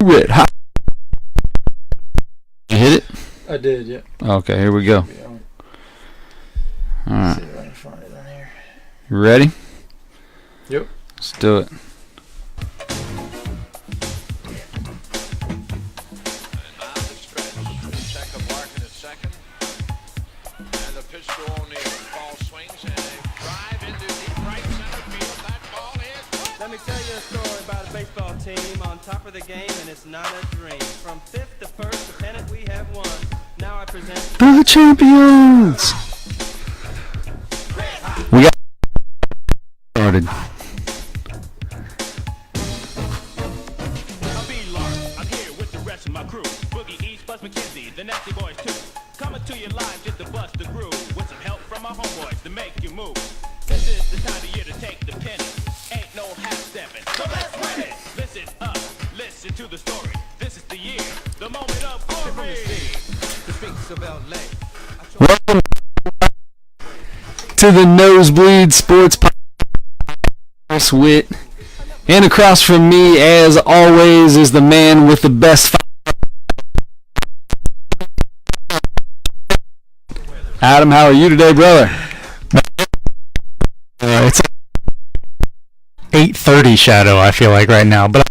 Red hot. Did you hit it? I did, yeah. Okay, here we go. All right. See if I can find it on here. You ready? Yep. Let's do it. Let me tell you a story about a baseball team on top of the game, and it's not a dream. From fifth to first, the pennant we have won. Now I present The champions. We got started. I'll be Lark. I'm here with the rest of my crew. Boogie East, Buzz McKenzie, the Nasty Boys too. Coming to you live just to bust the groove with some help from my homeboys to make you move. This is the time of year to take the penny. Ain't no half-stepping, so let's win it. Listen up, listen to the story. This is the year, the moment of glory. The streets of LA. Welcome to the Nosebleed Sports Podcast with, and across from me, as always, is the man with the best. Adam, how are you today, brother? It's 8:30 shadow, I feel like, right now, but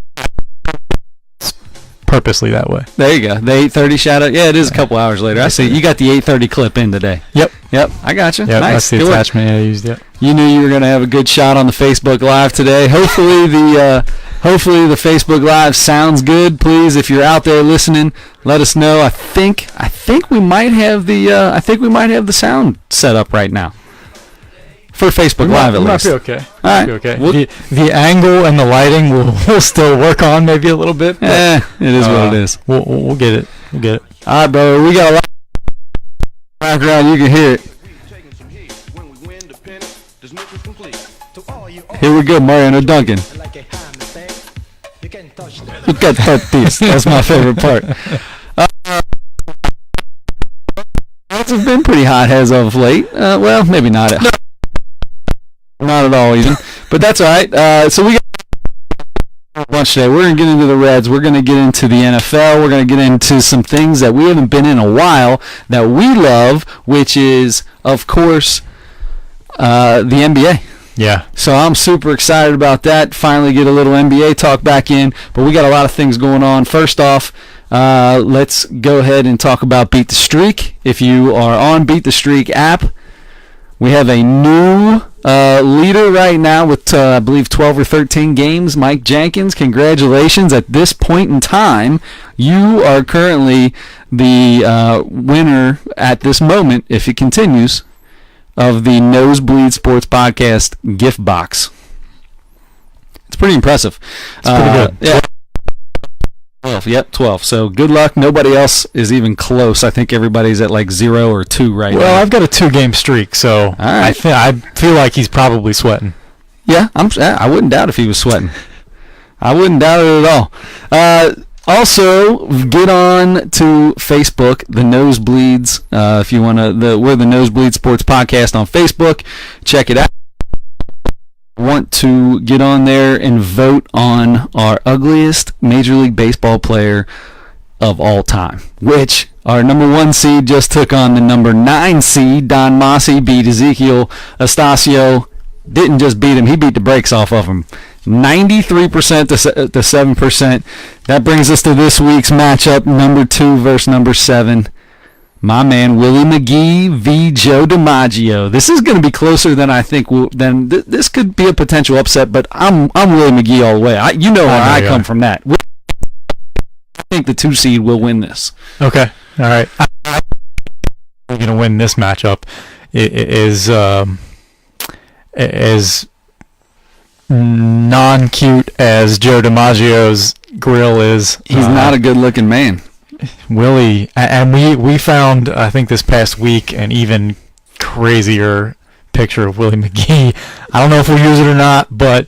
it's purposely that way. There you go. The 8:30 shadow. Yeah, it is a couple hours later. I see. You got the 8:30 clip in today. Yep. I got you. Yep, Nice. that's the Good work. attachment I used, yep. You knew you were going to have a good shot on the Facebook Live today. Hopefully the Facebook Live sounds good. Please, if you're out there listening, let us know. I think we might have the sound set up right now for Facebook Live at least. Might be okay. All right. Be okay. We'll- The angle and the lighting we'll still work on maybe a little bit. But, it is what it is. We'll get it. We'll get it. All right, brother. We got a lot of background. You can hear it. Here we go, Mariano Duncan. Look at that. That's my favorite part. It's been pretty hot as of late. Well, maybe not. Not at all, even. But that's all right. So we got a bunch today. We're going to get into the Reds. We're going to get into the NFL. We're going to get into some things that we haven't been in a while that we love, which is, of course, the NBA. Yeah. So I'm super excited about that. Finally get a little NBA talk back in. But we got a lot of things going on. First off, let's go ahead and talk about Beat the Streak. If you are on Beat the Streak app, we have a new leader right now with, I believe, 12 or 13 games. Mike Jenkins, congratulations. At this point in time, you are currently the winner at this moment, if it continues, of the Nosebleed Sports Podcast gift box. It's pretty impressive. It's pretty good. Yeah. 12. Yep, 12. So good luck. Nobody else is even close. I think everybody's at like 0 or 2 right now. Well, I've got a 2-game streak, so All right. I feel like he's probably sweating. Yeah, I wouldn't doubt if he was sweating. I wouldn't doubt it at all. Also, get on to Facebook, the Nosebleeds. If you want to, we're the Nosebleed Sports Podcast on Facebook. Check it out. Want to get on there and vote on our ugliest Major League Baseball player of all time, which our number 1 seed just took on the number 9 seed. Don Massey beat Ezekiel Estacio. Didn't just beat him, he beat the brakes off of him. 93% to 7%. That brings us to this week's matchup, number 2 versus number 7. My man Willie McGee v. Joe DiMaggio. This is going to be closer than I think. This could be a potential upset, but I'm Willie McGee all the way. You know where I come from that. I think the 2 seed will win this. Okay. All right. We're going to win this matchup. It is as non-cute as Joe DiMaggio's grill is. He's not a good-looking man. Willie, and we found, I think this past week, an even crazier picture of Willie McGee. I don't know if we'll use it or not, but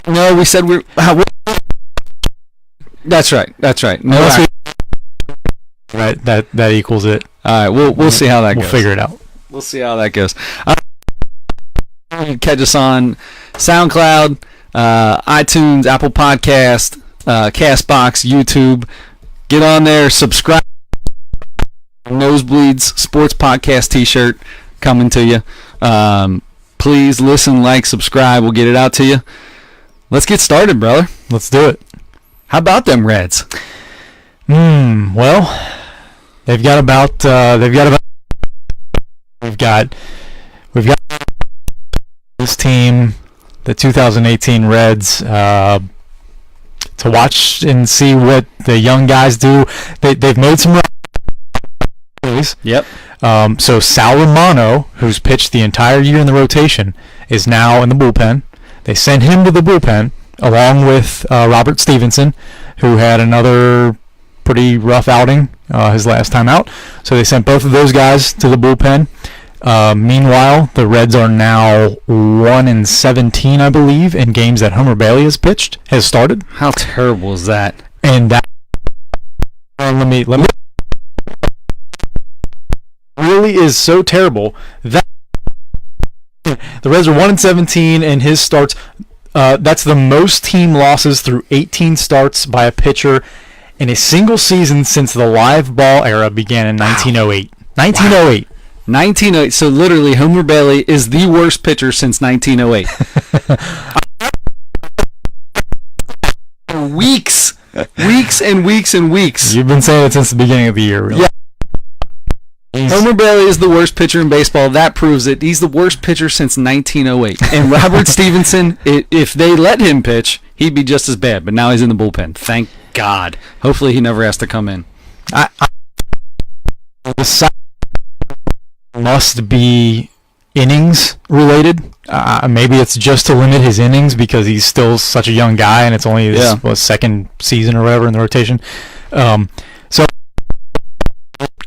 no, we said we're. That's right. No, right. That equals it. All right, we'll see how that goes. We'll figure it out. We'll see how that goes. Catch us on SoundCloud, iTunes, Apple Podcast, Castbox, YouTube. Get on there, subscribe. Nosebleeds Sports Podcast T-shirt coming to you. Please listen, like, subscribe. We'll get it out to you. Let's get started, brother. Let's do it. How about them Reds? Well, we've got this team, the 2018 Reds, to watch and see what the young guys do. They've made some runs. Yep. So Sal Romano, who's pitched the entire year in the rotation, is now in the bullpen. They sent him to the bullpen along with Robert Stevenson, who had another pretty rough outing his last time out. So they sent both of those guys to the bullpen. Meanwhile, the Reds are now 1-17, I believe, in games that Homer Bailey has started. How terrible is that? And that let me really is so terrible that the Reds are 1-17 in his starts. That's the most team losses through 18 starts by a pitcher in a single season since the live ball era began in 1908. 1908. 1908. So literally, Homer Bailey is the worst pitcher since 1908. Weeks and weeks and weeks. You've been saying it since the beginning of the year, really. Yeah. Homer Bailey is the worst pitcher in baseball. That proves it. He's the worst pitcher since 1908. And Robert Stevenson, if they let him pitch, he'd be just as bad. But now he's in the bullpen. Thank God. Hopefully he never has to come in. The side must be innings related. Maybe it's just to limit his innings because he's still such a young guy and it's only his second season or whatever in the rotation.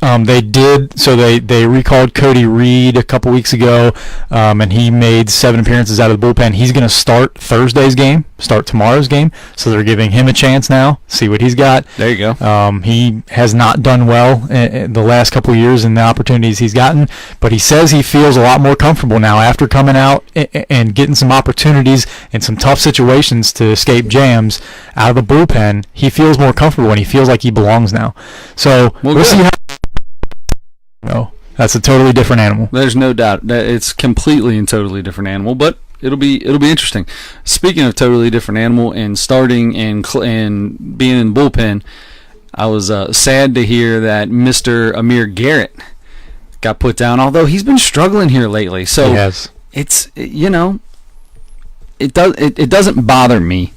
They recalled Cody Reed a couple weeks ago, and he made 7 appearances out of the bullpen. He's going to start tomorrow's game, so they're giving him a chance now, see what he's got. There you go. He has not done well in the last couple of years in the opportunities he's gotten, but he says he feels a lot more comfortable now after coming out and getting some opportunities in some tough situations to escape jams out of the bullpen. He feels more comfortable and he feels like he belongs now. So we'll see how. No, that's a totally different animal. There's no doubt that it's completely and totally different animal, but it'll be interesting. Speaking of totally different animal and starting and being in the bullpen, I was sad to hear that Mr. Amir Garrett got put down, although he's been struggling here lately. So he has. It's it doesn't bother me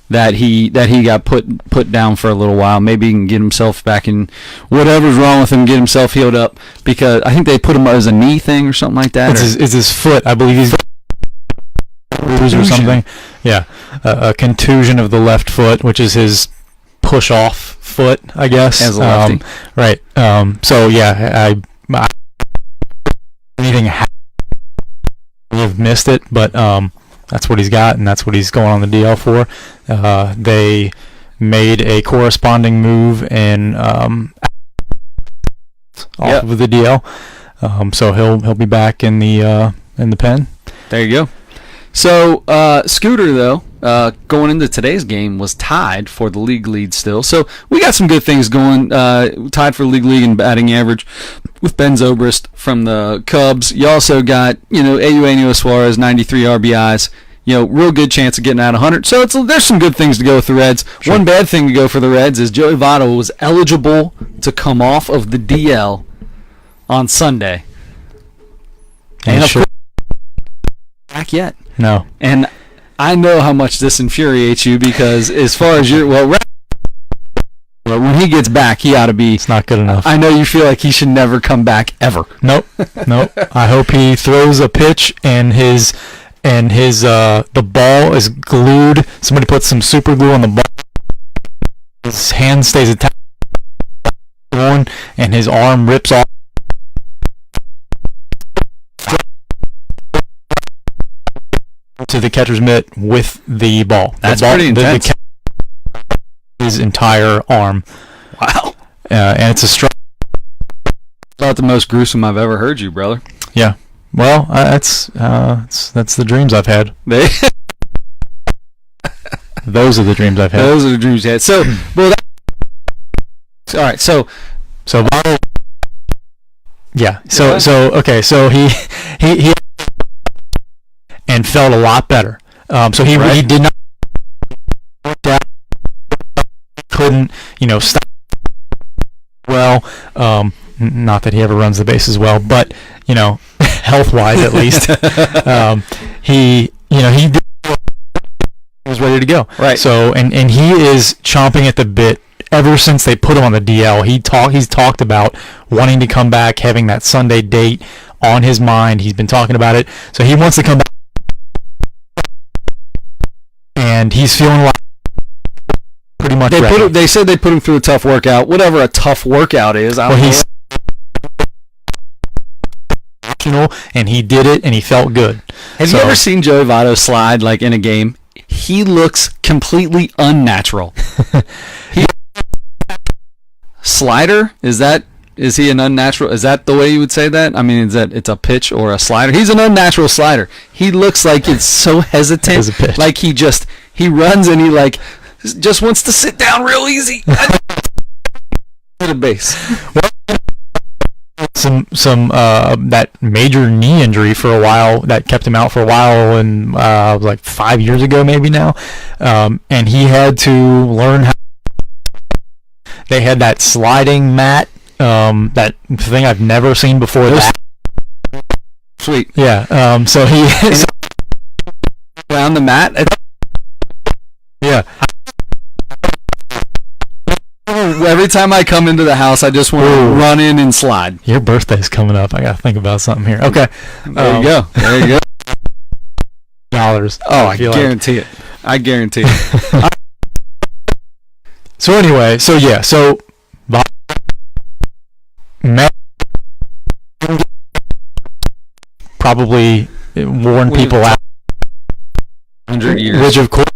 that he got put down for a little while. Maybe he can get himself back in whatever's wrong with him, get himself healed up, because I think they put him as a knee thing or something like that. It's his foot, I believe. He's or something. Yeah, a contusion of the left foot, which is his push-off foot, I guess. As a lefty. Right. So yeah, I anything have missed it, but that's what he's got, and that's what he's going on the DL for. They made a corresponding move in off of the DL, so he'll be back in the pen. There you go. So Scooter, though, going into today's game, was tied for the league lead still. So we got some good things going. Tied for league in batting average with Ben Zobrist from the Cubs. You also got, Eugenio Suarez, 93 RBIs. Real good chance of getting out 100. So there's some good things to go with the Reds. Sure. One bad thing to go for the Reds is Joey Votto was eligible to come off of the DL on Sunday. And of course, back yet. No. And I know how much this infuriates you because as far as when he gets back, he ought to be. It's not good enough. I know you feel like he should never come back ever. Nope. I hope he throws a pitch and the ball is glued. Somebody puts some super glue on the ball. His hand stays attached and his arm rips off. To the catcher's mitt with the ball. That's pretty intense. His entire arm. Wow. And it's a strike. About the most gruesome I've ever heard you, brother. Yeah. Well, that's the dreams I've had. Those are the dreams I've had. Those are the dreams you had. So, well, all right. So Votto. Yeah. Yeah. Okay. So he and felt a lot better. So he did not work out, couldn't stop well. Not that he ever runs the bases well, but health wise at least, he was ready to go. Right. So and he is chomping at the bit. Ever since they put him on the DL, he's talked about wanting to come back, having that Sunday date on his mind. He's been talking about it, so he wants to come back, and he's feeling like pretty much ready. They said they put him through a tough workout. Whatever a tough workout is, he's and he did it, and he felt good. Have you ever seen Joey Votto slide like in a game? He looks completely unnatural. Slider? Is he an unnatural? Is that the way you would say that? I mean, it's a pitch or a slider? He's an unnatural slider. He looks like it's so hesitant. As a pitch. Like he runs and he like just wants to sit down real easy. To the base. Some that major knee injury for a while that kept him out for a while, and like 5 years ago maybe now, and he had to learn how. They had that sliding mat, that thing I've never seen before. Sweet. Yeah. So he around the mat. Yeah. Every time I come into the house, I just want to run in and slide. Your birthday's coming up. I gotta think about something here. Okay. There you go. There you go. $. Oh, I guarantee it. I guarantee it. So anyway, probably warn people out. 100 years. Which of course,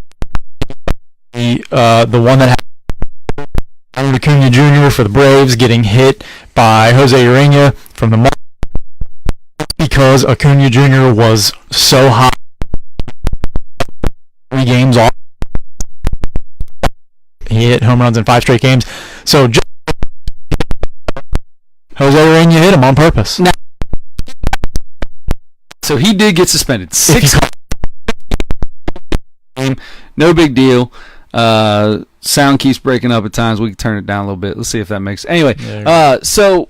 the one that happened, Acuna Jr. for the Braves getting hit by Jose Urena from the Marlins because Acuna Jr. was so hot 3 games off. He hit home runs in 5 straight games. So Jose Urena hit him on purpose. Now, so he did get suspended. 6 no big deal. Sound keeps breaking up at times. We can turn it down a little bit. Let's see if that makes. Anyway, so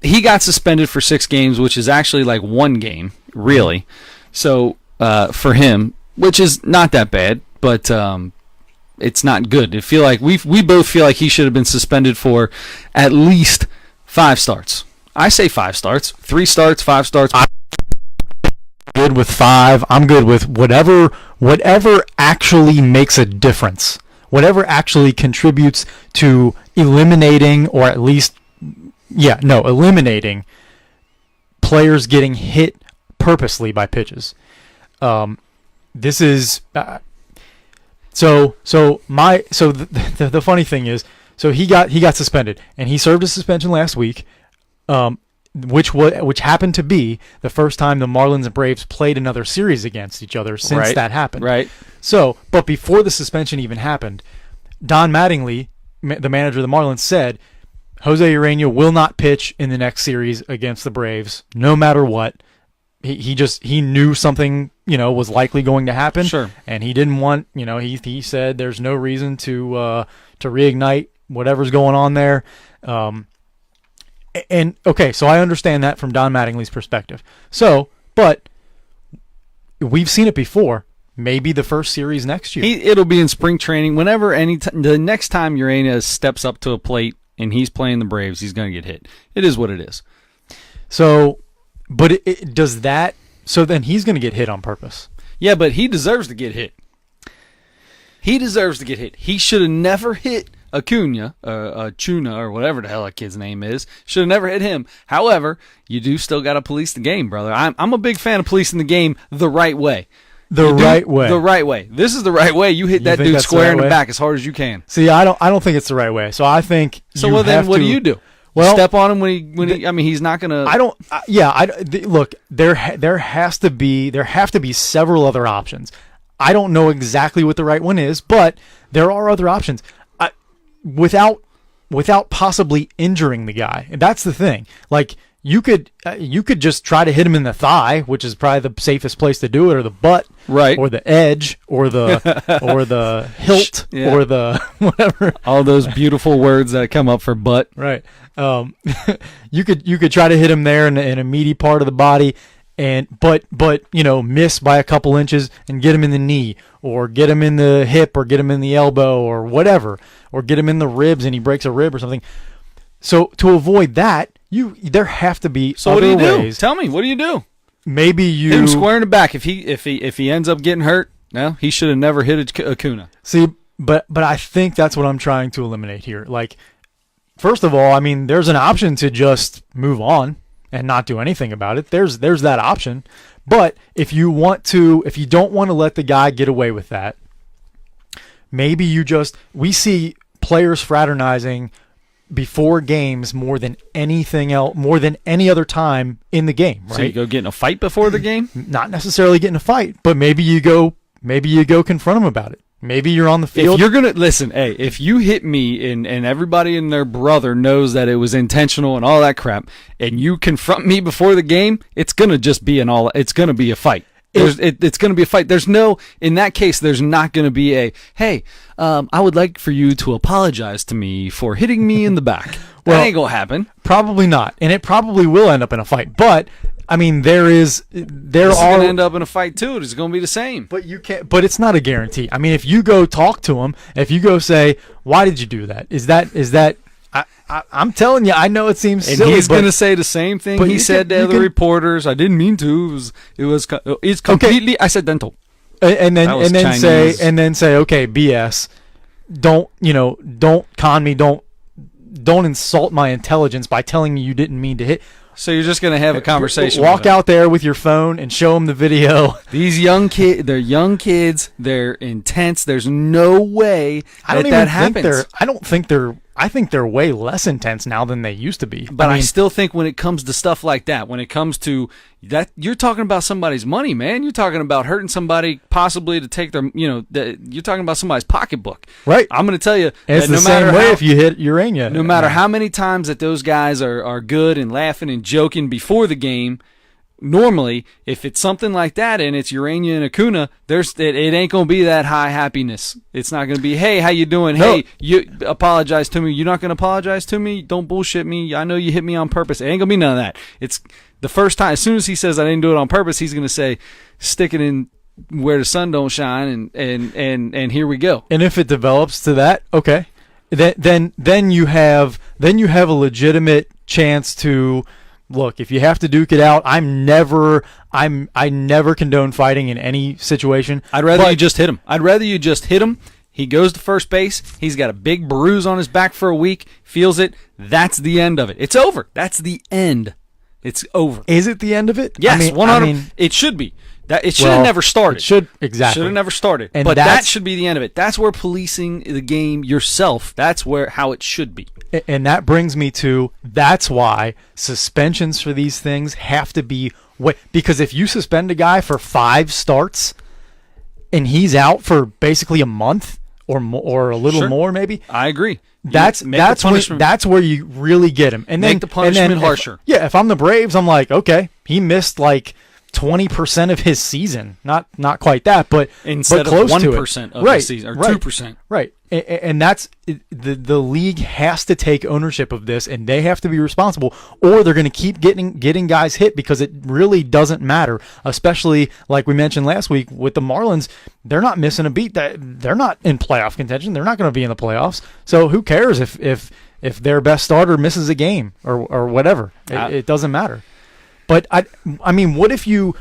he got suspended for 6 games, which is actually like 1 game, really. So for him, which is not that bad, but it's not good. I feel like we both feel like he should have been suspended for at least 5 starts. I say 5 starts, 3 starts, 5 starts. I'm good with 5. I'm good with whatever actually makes a difference. Whatever actually contributes to eliminating, or at least, eliminating players getting hit purposely by pitches. This is the funny thing is, so he got suspended, and he served a suspension last week, which happened to be the first time the Marlins and Braves played another series against each other since that happened. Right. So, but before the suspension even happened, Don Mattingly, the manager of the Marlins, said Jose Urena will not pitch in the next series against the Braves, no matter what. He knew something was likely going to happen. Sure. And he didn't want he said there's no reason to reignite whatever's going on there. And okay, so I understand that from Don Mattingly's perspective. So, but we've seen it before. Maybe the first series next year. It'll be in spring training. Whenever the next time Urena steps up to a plate and he's playing the Braves, he's going to get hit. It is what it is. So, but does that? So then he's going to get hit on purpose. Yeah, but he deserves to get hit. He deserves to get hit. He should have never hit Acuna, Chuna, or whatever the hell that kid's name is. Should have never hit him. However, you do still got to police the game, brother. I'm a big fan of policing the game the right way. The right way. This is the right way. You hit that dude square in the back as hard as you can. See, I don't think it's the right way. So I think. So well, then what do you do? Well, step on him when he. I mean, he's not gonna. I don't. Look, there have to be several other options. I don't know exactly what the right one is, but there are other options. Without possibly injuring the guy. And that's the thing. Like, you could just try to hit him in the thigh, which is probably the safest place to do it, or the butt, right, or the edge, or the hilt, yeah, or the whatever. All those beautiful words that come up for butt. Right. You could try to hit him there in a meaty part of the body, but miss by a couple inches and get him in the knee, or get him in the hip, or get him in the elbow, or whatever, or get him in the ribs and he breaks a rib or something. So to avoid that, there have to be so other what do you ways. do? Tell me, what do you do? Maybe you hit him square in the back. If he ends up getting hurt, no, he should have never hit Acuna. See, but I think that's what I'm trying to eliminate here. Like, first of all, I mean, there's an option to just move on and not do anything about it. There's that option. But if you don't want to let the guy get away with that, maybe we see players fraternizing before games more than anything else, more than any other time in the game, right? So you go get in a fight before the game? Not necessarily get in a fight, but maybe you go confront him about it. Maybe you're on the field. If you're going to listen, hey, if you hit me and everybody and their brother knows that it was intentional and all that crap, and you confront me before the game, it's going to just be it's going to be a fight. It's going to be a fight. In that case, there's not going to be hey, I would like for you to apologize to me for hitting me in the back. That ain't going to happen. Probably not. And it probably will end up in a fight. But, I mean, it's going to end up in a fight too. It's going to be the same. But you can't. But it's not a guarantee. I mean, if you go talk to him, if you go say, "Why did you do that?" Is that? I'm telling you, I know it seems and silly. He's going to say the same thing he said to other reporters. I didn't mean to. It's completely accidental. And then say, okay, BS. Don't con me. Don't insult my intelligence by telling me you didn't mean to hit. So you're just going to have a conversation. Walk out there with your phone and show them the video. These young they're young kids. They're intense. There's no way that happens. I think they're way less intense now than they used to be. But I still think when it comes to stuff like that, when it comes to that, you're talking about somebody's money, man. You're talking about hurting somebody possibly to take their, you're talking about somebody's pocketbook. Right. I'm going to tell you. And it's the same way if you hit Urania. No matter how many times that those guys are good and laughing and joking before the game, normally, if it's something like that and it's Urania and Acuna, it ain't going to be that high happiness. It's not going to be, hey, how you doing? No. Hey, you apologize to me. You're not going to apologize to me? Don't bullshit me. I know you hit me on purpose. It ain't going to be none of that. It's the first time. As soon as he says I didn't do it on purpose, he's going to say, stick it in where the sun don't shine, and here we go. And if it develops to that, okay, then you have a legitimate chance to. Look, if you have to duke it out, I never condone fighting in any situation. I'd rather you just hit him. He goes to first base. He's got a big bruise on his back for a week. Feels it. That's the end of it. It's over. That's the end. It's over. Is it the end of it? Yes, 100%. It should be. It should have never started. Should have never started. And but that should be the end of it. That's where policing the game yourself. That's how it should be. And that brings me to that's why suspensions for these things have to be because if you suspend a guy for 5 starts and he's out for basically a month or a little more maybe. I agree. That's where you really get him. And then make the punishment harsher. If I'm the Braves, I'm like, okay, he missed like 20% of his season. Not quite that, but instead close of 1% of his season, or 2%. Right. And that's the league has to take ownership of this, and they have to be responsible, or they're going to keep getting guys hit because it really doesn't matter. Especially like we mentioned last week with the Marlins, they're not missing a beat. They're not in playoff contention. They're not going to be in the playoffs. So who cares if their best starter misses a game or whatever? It doesn't matter. But I mean, what if you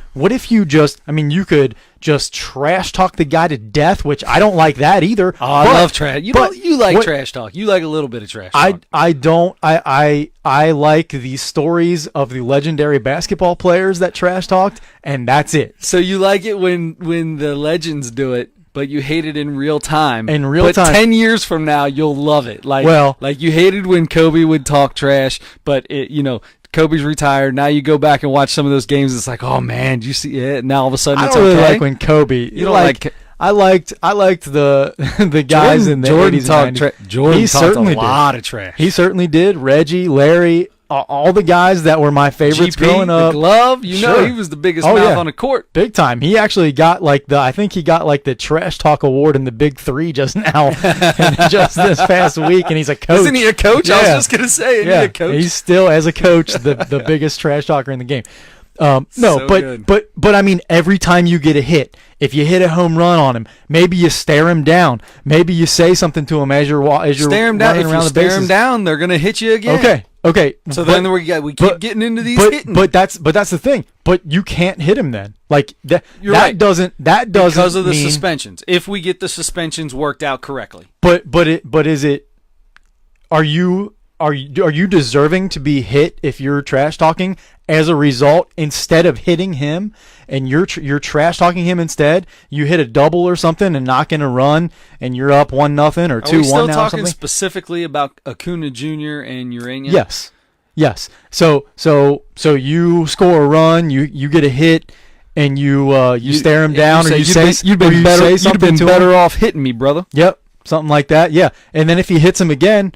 just? I mean, you could just trash talk the guy to death, which I don't like that either. Oh, I love trash. You like trash talk. You like a little bit of trash talk. I don't. I like the stories of the legendary basketball players that trash talked, and that's it. So you like it when the legends do it, but you hate it in real time. But 10 years from now, you'll love it. Like you hated when Kobe would talk trash, but Kobe's retired. Now you go back and watch some of those games. It's like, oh man, do you see it? Now all of a sudden, I don't really like when Kobe. You don't like. I liked the the guys in the Jordan 80s talked and 90s. Jordan He talked certainly a did. lot of trash. He certainly did. Reggie, Larry, all the guys that were my favorites GP, growing up. the glove, you know, Sure. he was the biggest Oh, mouth yeah. on the court. Big time. He actually got I think he got the Trash Talk Award in the Big Three just now, just this past week, and he's a coach. Isn't he a coach? I was Yeah. just gonna say, isn't Yeah, he a coach? he's still, as a coach, the biggest trash talker in the game. No, So but good. but I mean, every time you get a hit, if you hit a home run on him, maybe you stare him down. Maybe you say something to him as you're stare him down. running If around you the stare bases. him down, they're gonna hit you again. Okay. So but- then we keep getting into these hitting. But that's the thing. But you can't hit him then. Like that. You're that right. doesn't because of the mean- suspensions. If we get the suspensions worked out correctly. But is it? Are you deserving to be hit if you're trash talking as a result, instead of hitting him and you're trash talking him instead? You hit a double or something and knock in a run and you're up 1-0 or Are 2-1 we still now or talking something. specifically about Acuna Jr. and Urania? Yes. So you score a run, you get a hit, and you stare him down, or you say you'd or been you better. say You'd something been to better him. off hitting me, brother. Yep, something like that. Yeah, and then if he hits him again,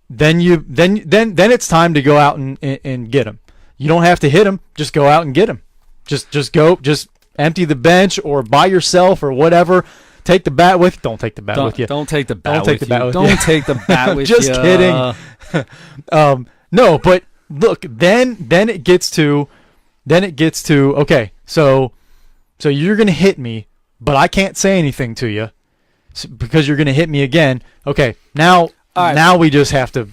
then it's time to go out and get him. You don't have to hit him; just go out and get him. Just empty the bench or by yourself or whatever. Take the bat with. Don't take the bat with you. Don't take the bat Don't take with the bat you. with Don't you. take the bat with Just you. kidding. No, but look, then it gets to okay, so you're gonna hit me, but I can't say anything to you because you're gonna hit me again. Okay, now we just have to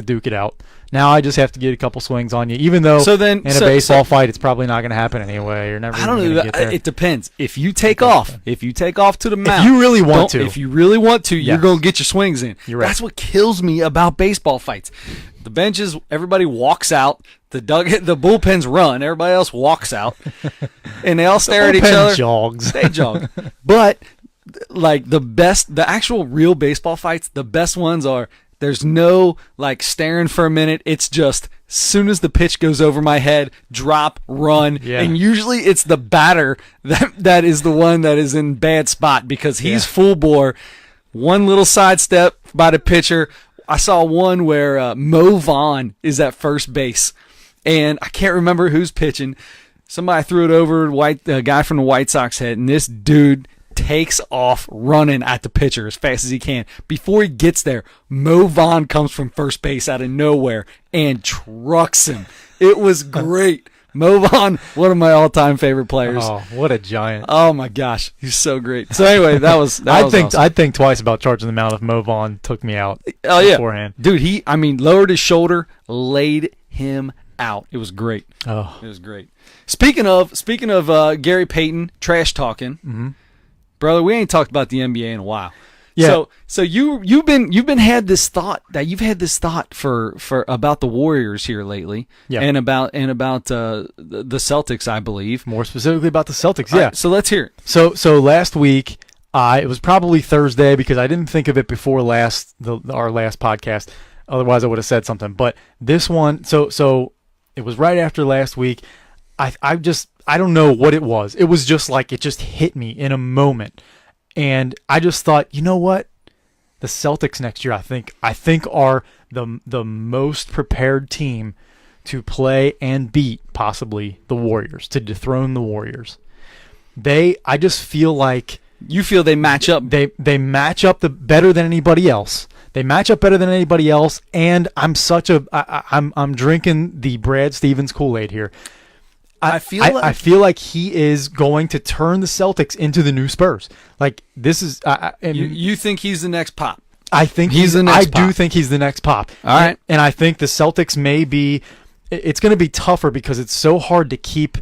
duke it out. Now I just have to get a couple swings on you, even though in a baseball fight it's probably not gonna happen anyway. You're never. I don't even know. gonna get there. It depends. If you take off to the mound, If you really want to, if you really want to, you're Yes. gonna get your swings in. You're right. That's what kills me about baseball fights. The benches, everybody walks out. The bullpens run. Everybody else walks out, and they all stare at each Bullpen other. jogs. They jog. But like the actual real baseball fights, the best ones are. There's no like staring for a minute. It's just as soon as the pitch goes over my head, drop, run, Yeah. and usually it's the batter that is the one that is in bad spot because he's Yeah. full bore. One little sidestep by the pitcher. I saw one where Mo Vaughn is at first base, and I can't remember who's pitching. Somebody threw it over a guy from the White Sox head, and this dude takes off running at the pitcher as fast as he can. Before he gets there, Mo Vaughn comes from first base out of nowhere and trucks him. It was great. Mo Vaughn, one of my all-time favorite players. Oh, what a giant! Oh my gosh, he's so great. So anyway, that was awesome. I'd think twice about charging the mound if Mo Vaughn took me out Oh yeah, beforehand. dude. Lowered his shoulder, laid him out. It was great. Oh, It was great. Speaking of Gary Payton trash talking, brother, we ain't talked about the NBA in a while. Yeah. So you've had this thought for about the Warriors here lately, Yeah. and about the Celtics, I believe. more specifically about the Celtics. All Yeah. right, so let's hear it. So last week, it was probably Thursday because I didn't think of it before our last podcast. Otherwise, I would have said something. But this one, so it was right after last week. I don't know what it was. It was just like it just hit me in a moment, and I just thought, you know what? The Celtics next year, I think are the most prepared team to play and beat possibly the Warriors, to dethrone the Warriors. I just feel like You feel they match up? they match up better than anybody else. They match up better than anybody else, and I'm drinking the Brad Stevens Kool-Aid here. I feel like he is going to turn the Celtics into the new Spurs. Like this is You think he's the next Pop? I think he's the next I do Pop. think he's the next Pop. All right. And I think the Celtics may be. It's going to be tougher because it's so hard to keep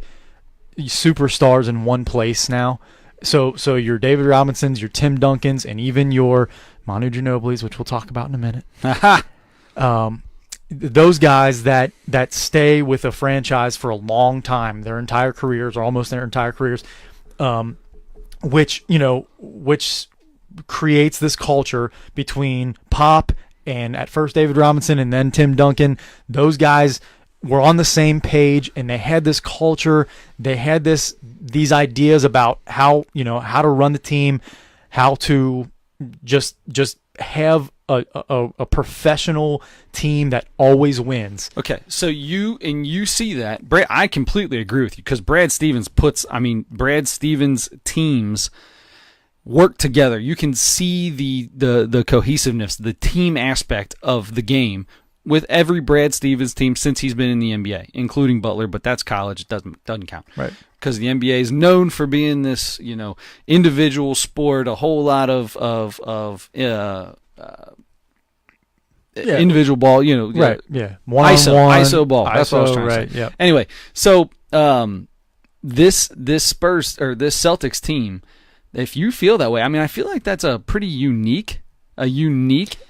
superstars in one place now. So your David Robinsons, your Tim Duncans, and even your Manu Ginobilis, which we'll talk about in a minute. Those guys that stay with a franchise for a long time, their entire careers or almost their entire careers, which creates this culture between Pop and at first David Robinson and then Tim Duncan. Those guys were on the same page, and they had this culture. They had these ideas about how to run the team, how to just have a professional team that always wins. Okay, so you see that. Brad, I completely agree with you because Brad Stevens teams work together. You can see the cohesiveness, the team aspect of the game with every Brad Stevens team since he's been in the NBA, including Butler, but that's college. It doesn't count. Right. Because the NBA is known for being this, individual sport, a whole lot of individual ball, right? Yeah, one-on-one, ISO ball. That's what I was trying to say. Yeah. Anyway, so this Spurs or this Celtics team, if you feel that way, I mean, I feel like that's a pretty unique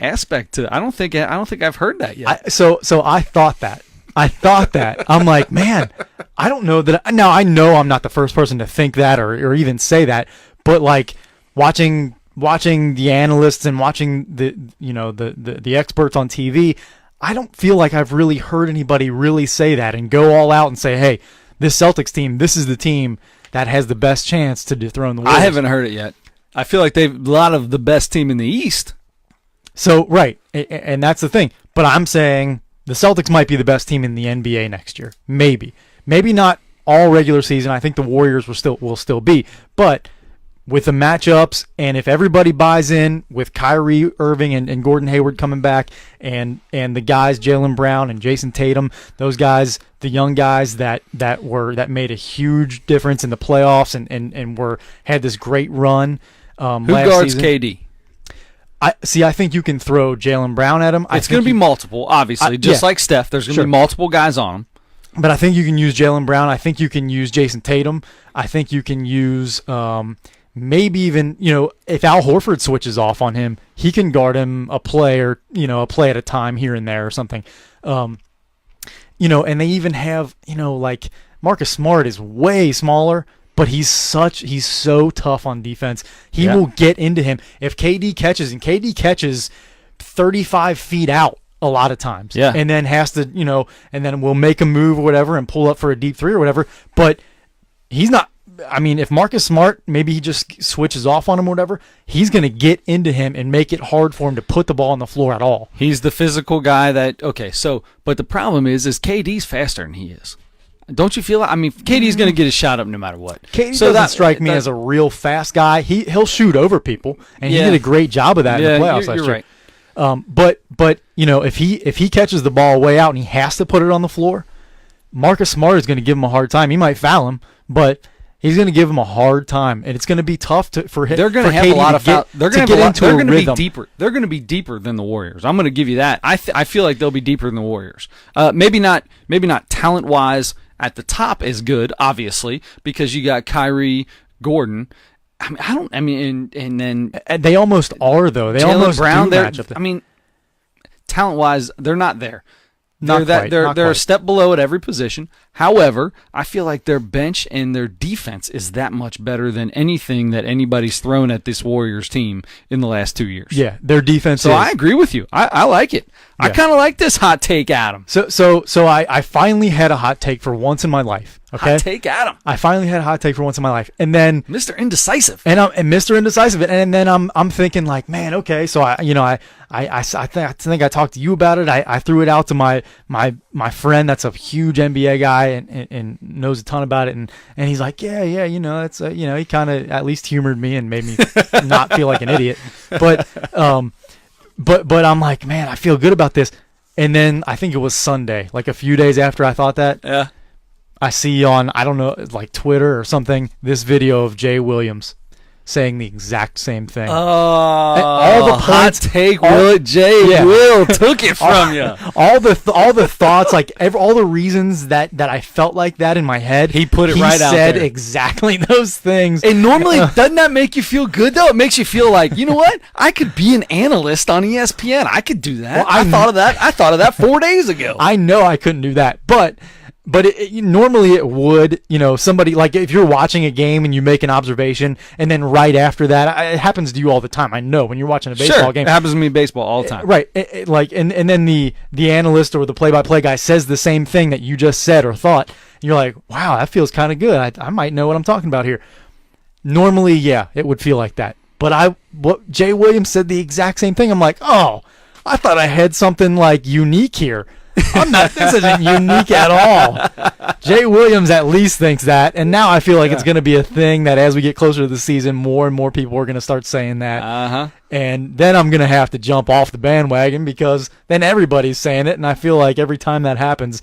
aspect to it. I don't think I've heard that yet. So I thought that. I'm like, man, I don't know that. Now I know I'm not the first person to think that or even say that, but like watching the analysts and watching the experts on TV, I don't feel like I've really heard anybody really say that and go all out and say, hey, this Celtics team, this is the team that has the best chance to dethrone the Warriors. I haven't heard it yet. I feel like they've a lot of the best team in the East. So, right, and that's the thing. But I'm saying the Celtics might be the best team in the NBA next year. Maybe not all regular season. I think the Warriors will still be. But with the matchups, and if everybody buys in with Kyrie Irving and Gordon Hayward coming back, and the guys Jaylen Brown and Jason Tatum, those guys, the young guys that made a huge difference in the playoffs and had this great run. Who guards season. KD? I think you can throw Jaylen Brown at him. It's going to be multiple, obviously, just like Steph. There's going to be multiple guys on him. But I think you can use Jaylen Brown. I think you can use Jason Tatum. I think you can use maybe even if Al Horford switches off on him, he can guard him a play at a time here and there or something. And they even have like Marcus Smart is way smaller. But he's so tough on defense. He will get into him. If KD catches 35 feet out a lot of times. Yeah. And then has to, and then we'll make a move or whatever and pull up for a deep three or whatever. But he's not, I mean, if Marcus Smart, maybe he just switches off on him or whatever, he's going to get into him and make it hard for him to put the ball on the floor at all. He's the physical guy but the problem is KD's faster than he is. Don't you feel like? I mean, KD's going to get his shot up no matter what. KD doesn't strike me as a real fast guy. He'll shoot over people, and he did a great job of that in the playoffs last year. Right. But if he catches the ball way out and he has to put it on the floor, Marcus Smart is going to give him a hard time. He might foul him, but he's going to give him a hard time, and it's going to be tough for him. They're going to have KD a lot of fouls. They're going to be deeper. They're going to be deeper than the Warriors. I'm going to give you that. I feel like they'll be deeper than the Warriors. Maybe not talent wise. At the top is good, obviously, because you got Kyrie, Gordon. And then they almost are though. They Jaylen almost Brown. do match up there. I mean, talent-wise, they're not there. Not quite. They're a step below at every position. However, I feel like their bench and their defense is that much better than anything that anybody's thrown at this Warriors team in the last 2 years. Yeah, their defense. So I agree with you. I like it. Yeah. I kind of like this hot take, Adam. So I finally had a hot take for once in my life. Okay, hot take, Adam. I finally had a hot take for once in my life, and then Mr. Indecisive. And Mr. Indecisive, and then I'm thinking like, man, okay, so I think I talked to you about it. I threw it out to my friend that's a huge NBA guy and knows a ton about it, and he's like, yeah, it's he kind of at least humored me and made me not feel like an idiot, but I'm like, man, I feel good about this, and then I think it was Sunday, like a few days after I thought that, yeah. I see on, I don't know, like Twitter or something, this video of Jay Williams saying the exact same thing. All the hot take, Will took it from you. All the thoughts, like all the reasons that I felt like that in my head. He put it right out there. He said exactly those things. And normally, doesn't that make you feel good though? It makes you feel like, you know what? I could be an analyst on ESPN. I could do that. Well, I thought of that 4 days ago. I know I couldn't do that, but But normally it would, somebody, like if you're watching a game and you make an observation and then right after that, it happens to you all the time. I know when you're watching a baseball game. It happens to me in baseball all the time. Right. And then the analyst or the play-by-play guy says the same thing that you just said or thought. And you're like, wow, that feels kind of good. I might know what I'm talking about here. Normally, yeah, it would feel like that. But what Jay Williams said the exact same thing. I'm like, oh, I thought I had something like unique here. I'm not. This isn't unique at all. Jay Williams at least thinks that, and now I feel like it's going to be a thing that as we get closer to the season, more and more people are going to start saying that. And then I'm going to have to jump off the bandwagon because then everybody's saying it, and I feel like every time that happens,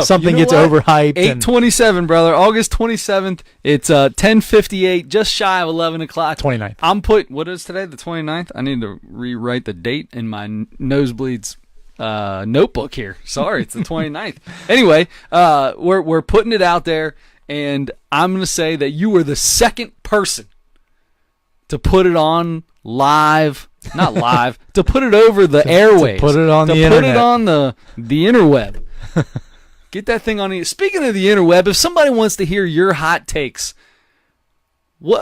something gets overhyped. 8/27, brother. August 27th. It's 10:58, just shy of 11 o'clock. 29th. What is today? The 29th. I need to rewrite the date in my Nosebleeds notebook here. Sorry, it's the 29th. Anyway, we're putting it out there, and I'm going to say that you were the second person to put it on live, not live, to put it over the airwaves, to put it on the internet, put it on the interweb. Get that thing on. Speaking of the interweb, if somebody wants to hear your hot takes,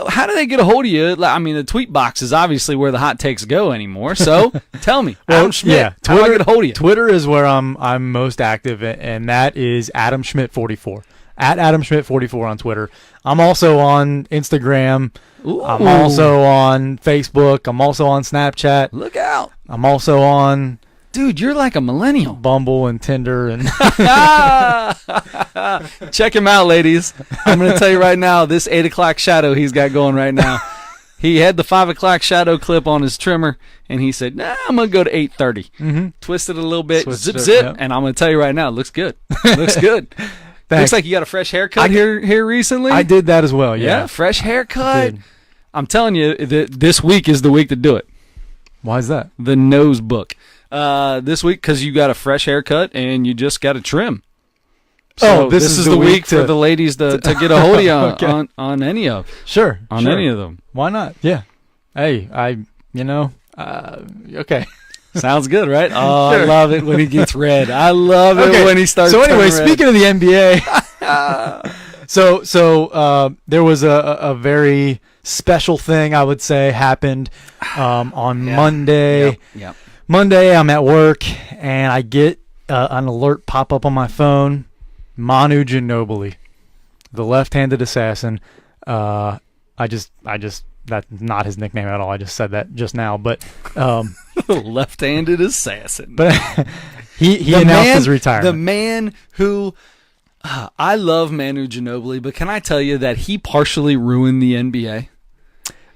how do they get a hold of you? I mean, the tweet box is obviously where the hot takes go anymore. So tell me, Adam Schmidt. Yeah, Twitter, how do I get a hold of you? Twitter is where I'm most active, and that is Adam Schmidt 44 at Adam Schmidt 44 on Twitter. I'm also on Instagram. Ooh. I'm also on Facebook. I'm also on Snapchat. Look out! I'm also on. Dude, you're like a millennial. Bumble and Tinder and check him out, ladies. I'm going to tell you right now, this 8 o'clock shadow he's got going right now. He had the 5 o'clock shadow clip on his trimmer, and he said, "Nah, I'm going to go to 8:30." Mm-hmm. Twisted it a little bit, Twisted zip, yep. And I'm going to tell you right now, it looks good. Looks good. Looks like you got a fresh haircut here recently. I did that as well. Yeah, fresh haircut. I'm telling you, this week is the week to do it. Why is that? The nose book. This week because you got a fresh haircut and you just got a trim. So this is the week for the ladies to get a hold of you okay. on any of. Sure. Any of them. Why not? Yeah. Hey, okay. Sounds good, right? Oh, sure. I love it when he gets red. I love it when he starts. So anyway, red. Speaking of the NBA, so there was a very special thing I would say happened on Monday. Yep. Monday, I'm at work and I get an alert pop up on my phone. Manu Ginobili, the left-handed assassin. That's not his nickname at all. I just said that just now, but left-handed assassin. But he announced his retirement. The man who I love Manu Ginobili, but can I tell you that he partially ruined the NBA?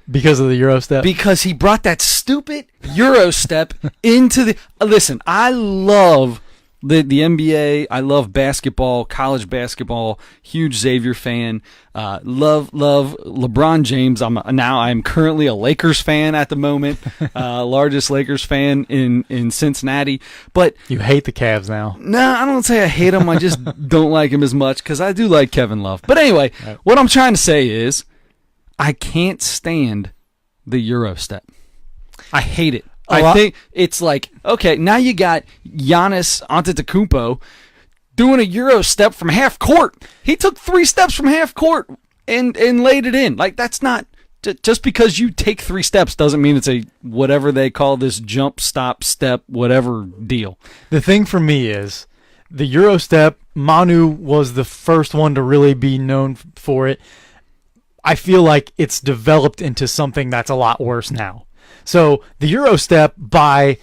Because of the Euro step? Because he brought that stupid Euro step into the... Listen, I love the NBA. I love basketball, college basketball. Huge Xavier fan. Love LeBron James. I'm currently a Lakers fan at the moment. Largest Lakers fan in Cincinnati. But you hate the Cavs now. No, I don't say I hate him. I just don't like him as much because I do like Kevin Love. But anyway, what I'm trying to say is I can't stand the Euro step. I hate it. I think it's like, okay, now you got Giannis Antetokounmpo doing a Euro step from half court. He took 3 steps from half court and laid it in. Like, that's not, just because you take 3 steps doesn't mean it's a whatever they call this jump, stop, step, whatever deal. The thing for me is the Euro step, Manu was the first one to really be known for it. I feel like it's developed into something that's a lot worse now. So the Euro step by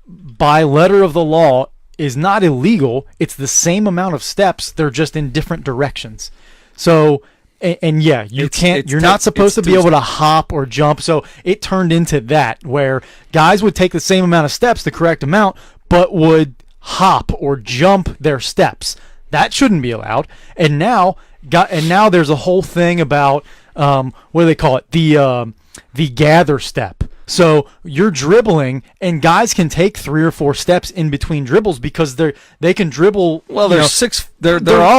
letter of the law is not illegal. It's the same amount of steps. They're just in different directions. So, and yeah, you're not supposed to be able to hop or jump. So it turned into that where guys would take the same amount of steps, the correct amount, but would hop or jump their steps. That shouldn't be allowed. And now there's a whole thing about what do they call it? The gather step. So you're dribbling, and guys can take 3 or 4 steps in between dribbles because they can dribble. Well, they're all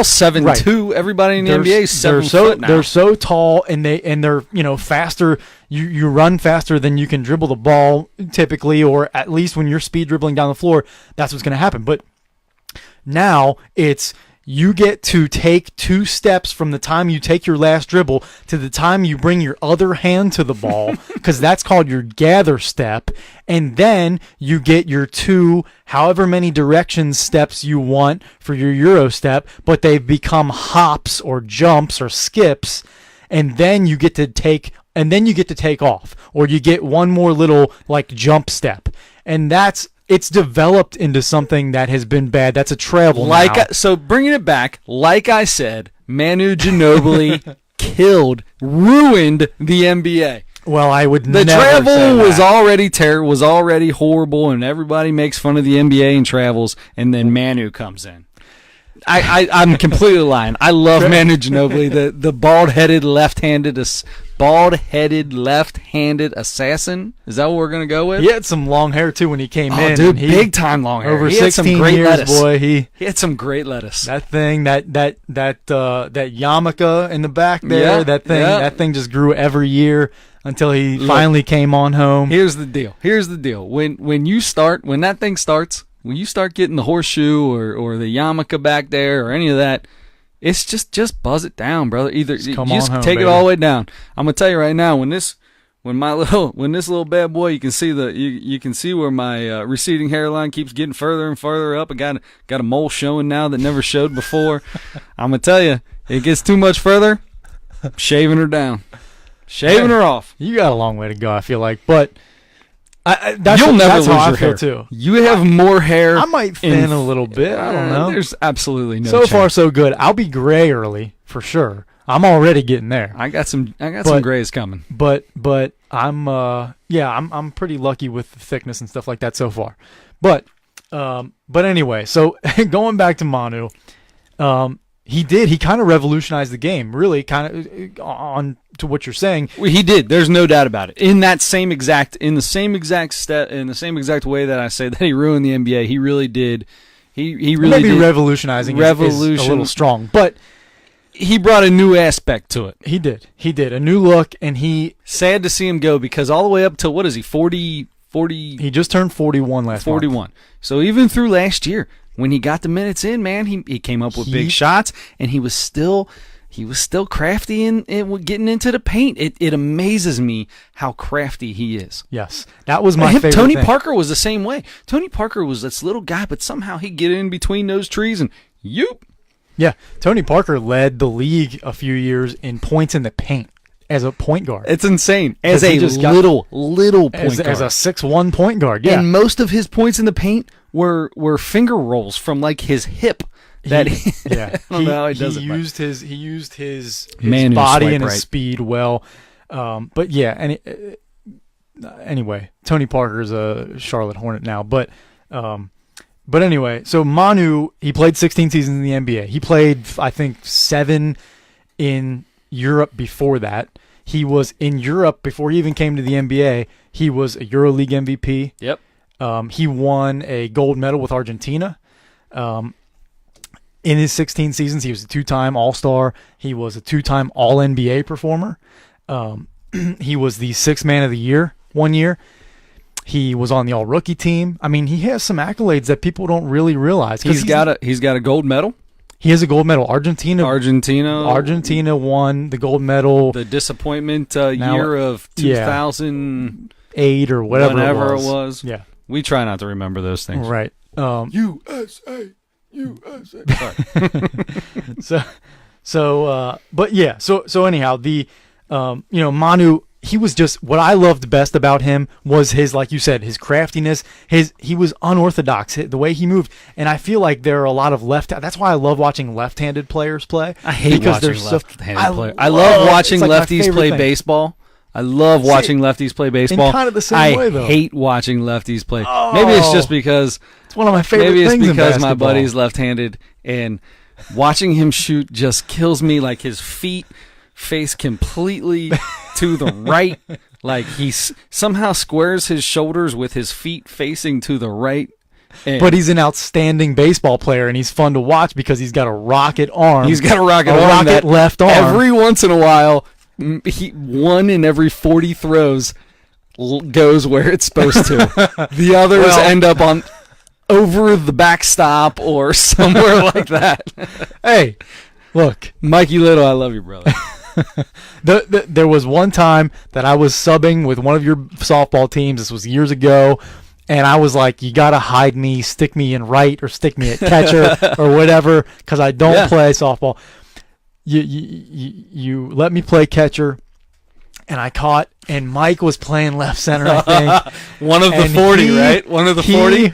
7'2". Right. Everybody in the NBA is 7 foot now. They're so tall, and they're faster. You run faster than you can dribble the ball typically, or at least when you're speed dribbling down the floor, that's what's going to happen. But now it's you get to take 2 steps from the time you take your last dribble to the time you bring your other hand to the ball, because that's called your gather step. And then you get your 2, however many directions steps you want for your Euro step, but they've become hops or jumps or skips. And then you get to take off, or you get one more little like jump step. And it's developed into something that has been bad. That's a travel now. So bringing it back, like I said, Manu Ginobili ruined the NBA. Well, I would The never travel say that. was already horrible, and everybody makes fun of the NBA and travels, and then Manu comes in. I'm completely lying. I love Manu Ginobili, the bald-headed left-handed assassin. Is that what we're gonna go with? He had some long hair too when he came in. Dude, big time long hair. Over He had some 16 great years, lettuce. boy. He had some great lettuce. that thing, that yarmulke in the back there. Yeah, that thing just grew every year until he finally came on home. Here's the deal. When that thing starts. When you start getting the horseshoe or the yarmulke back there or any of that, it's just buzz it down, brother. Either you just home, take baby. it all the way down. I'm gonna tell you right now, when this little bad boy, you can see you can see where my receding hairline keeps getting further and further up. I got a mole showing now that never showed before. I'm gonna tell you, it gets too much further. I'm shaving her down, her off. You got a long way to go, I feel like, but. You'll never lose how your I feel hair. Too. You have more hair. I might thin a little bit. I don't know. There's absolutely no So chance. far, so good. I'll be gray early for sure. I'm already getting there. I got some grays coming. But I'm pretty lucky with the thickness and stuff like that so far. But anyway, so going back to Manu, he kind of revolutionized the game, really kind of on to what you're saying. Well, he did. There's no doubt about it. In the same exact way that I say that he ruined the NBA, he really did. He really maybe did. revolutionizing is a little strong, but he brought a new aspect to it. He did a new look, and sad to see him go, because all the way up to, what is he, 40? He just turned 41 last 41. month. So even through last year, when he got the minutes in, man, he came up with big shots, and he was still crafty in getting into the paint. It amazes me how crafty he is. Yes, that was my favorite Tony thing. Parker was the same way. Tony Parker was this little guy, but somehow he'd get in between those trees and yoop. Yeah, Tony Parker led the league a few years in points in the paint as a point guard. It's insane. As a little point guard. As a 6'1" point guard, yeah. And most of his points in the paint were finger rolls from like his hip. I don't know how he does it. He used his Manu body swipe and his right. speed well. But yeah, and anyway, Tony Parker's a Charlotte Hornet now. But anyway, so Manu, he played 16 seasons in the NBA. He played, I think, 7 in Europe before that. He was in Europe before he even came to the NBA. He was a EuroLeague MVP. Yep. He won a gold medal with Argentina. In his 16 seasons, he was a 2-time All-Star. He was a 2-time All-NBA performer. He was the 6th man of the year one year. He was on the All-Rookie team. I mean, he has some accolades that people don't really realize. He's got a gold medal. He has a gold medal. Argentina won the gold medal. The disappointment year of 2008 or whatever it was. Yeah. We try not to remember those things. Right. USA. So anyhow, the Manu, he was just, what I loved best about him was his, like you said, his craftiness. He was unorthodox, the way he moved, and I feel like there are a lot of that's why I love watching left-handed players play. I hate watching left-handed players. I love watching lefties play baseball. I love watching lefties play baseball. In kind of the same way, though. I hate watching lefties play. Maybe it's just because it's one of my favorite things in basketball. Maybe it's because my buddy's left-handed, and watching him shoot just kills me. Like, his feet face completely to the right. Like, he somehow squares his shoulders with his feet facing to the right. But he's an outstanding baseball player, and he's fun to watch because he's got a rocket arm. He's got a rocket left arm. Every once in a while, one in every 40 throws goes where it's supposed to. The others end up on. over the backstop or somewhere like that. Hey, look, Mikey Little, I love you, brother. there was one time that I was subbing with one of your softball teams. This was years ago. And I was like, you got to hide me, stick me in right or stick me at catcher or whatever, because I don't play softball. You let me play catcher, and I caught, and Mike was playing left center, I think. One of the 40, right? One of the 40?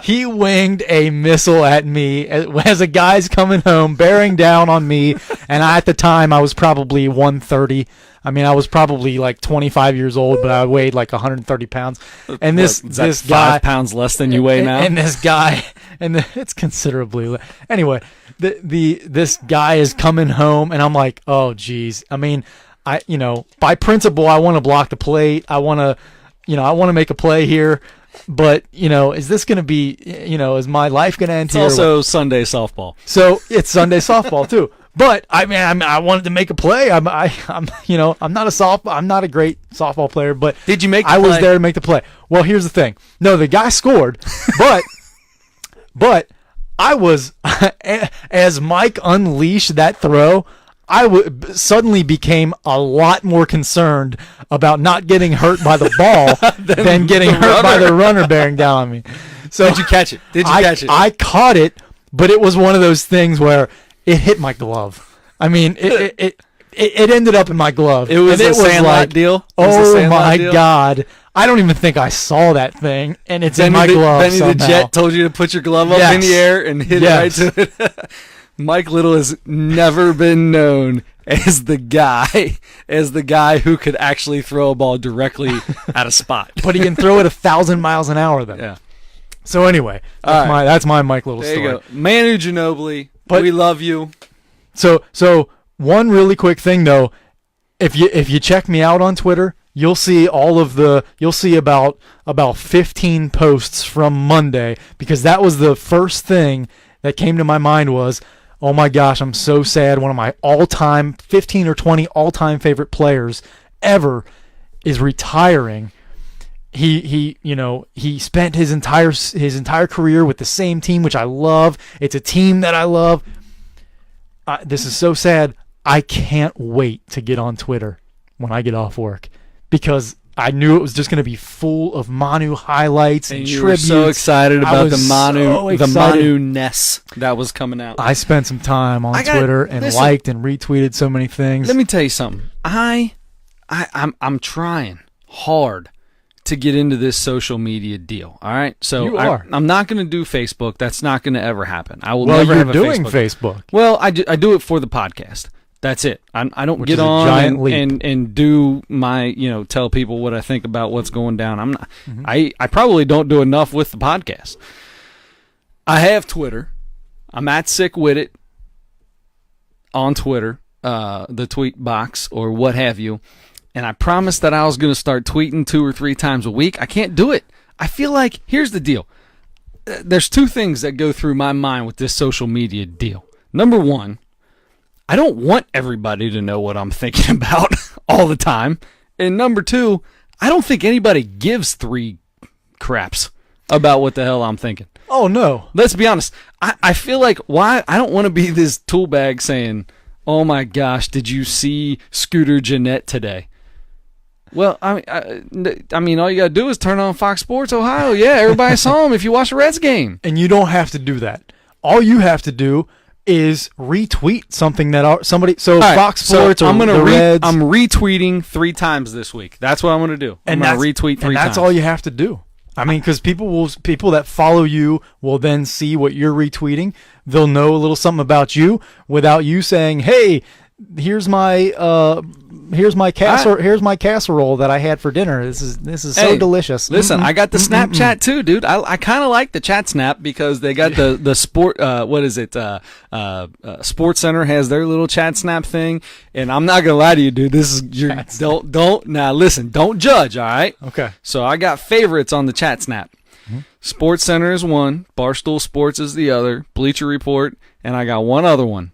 He winged a missile at me as a guy's coming home, bearing down on me, and at the time I was probably 130. I mean, I was probably like 25 years old, but I weighed like 130 pounds. And this guy, 5 pounds less than you weigh now. And this guy, it's considerably. Anyway, this guy is coming home, and I'm like, oh geez. I mean, by principle, I want to block the plate. I want to make a play here. But is this going to be? Is my life going to end it's here? Also Sunday softball. So it's Sunday softball too. But I mean, I wanted to make a play. I'm not a great softball player, but did you make? I was there to make the play. Well, here's the thing. No, the guy scored, but I was as Mike unleashed that throw. Suddenly became a lot more concerned about not getting hurt by the ball than getting hurt by the runner bearing down on me. So did you catch it? I caught it, but it was one of those things where it hit my glove. I mean, it ended up in my glove. It was a Sandlot like, deal? Oh my God. I don't even think I saw that thing, and it's in my glove Benny somehow. the Jet told you to put your glove up in the air and hit it right to it. Mike Little has never been known as the guy who could actually throw a ball directly at a spot. But he can throw it 1,000 miles an hour then. Yeah. So anyway, that's my Mike Little there story. You go. Manu Ginobili, we love you. So one really quick thing though, if you check me out on Twitter, you'll see about 15 posts from Monday, because that was the first thing that came to my mind was, oh my gosh, I'm so sad. One of my all-time 15 or 20 all-time favorite players ever is retiring. He spent his entire career with the same team, which I love. It's a team that I love. This is so sad. I can't wait to get on Twitter when I get off work, because I knew it was just going to be full of Manu highlights and you tributes. were so excited about the excited. Manu-ness that was coming out. I spent some time on Twitter and liked and retweeted so many things. Let me tell you something. I'm trying hard to get into this social media deal. All right, so I'm not going to do Facebook. That's not going to ever happen. I will never have a Facebook. Well, you're doing Facebook. Well, I do it for the podcast. That's it. I don't get on and do my, tell people what I think about what's going down. I'm not. Mm-hmm. I probably don't do enough with the podcast. I have Twitter. I'm at Sick With It on Twitter, the tweet box or what have you. And I promised that I was going to start tweeting 2 or 3 times a week. I can't do it. I feel like, here's the deal. There's 2 things that go through my mind with this social media deal. Number 1, I don't want everybody to know what I'm thinking about all the time. And number 2, I don't think anybody gives 3 craps about what the hell I'm thinking. Oh, no. Let's be honest. I feel like I don't want to be this tool bag saying, oh my gosh, did you see Scooter Jeanette today? Well, I mean, all you got to do is turn on Fox Sports Ohio. Yeah, everybody saw him if you watch the Reds game. And you don't have to do that. All you have to do is retweet something that somebody. So right, Fox Sports or the Reds. I'm retweeting 3 times this week. That's what I'm going to do. I'm going to retweet 3 times. And that's all you have to do. I mean, because people that follow you will then see what you're retweeting. They'll know a little something about you without you saying, "Hey, here's my casserole that I had for dinner. This is so delicious." Listen, I got the Snapchat too, dude. I kind of like the Chat Snap because they got the sport. What is it? Sports Center has their little Chat Snap thing, and I'm not gonna lie to you, dude. This is don't now listen. Don't judge, all right? Okay. So I got favorites on the Chat Snap. Mm-hmm. Sports Center is one. Barstool Sports is the other. Bleacher Report, and I got one other one.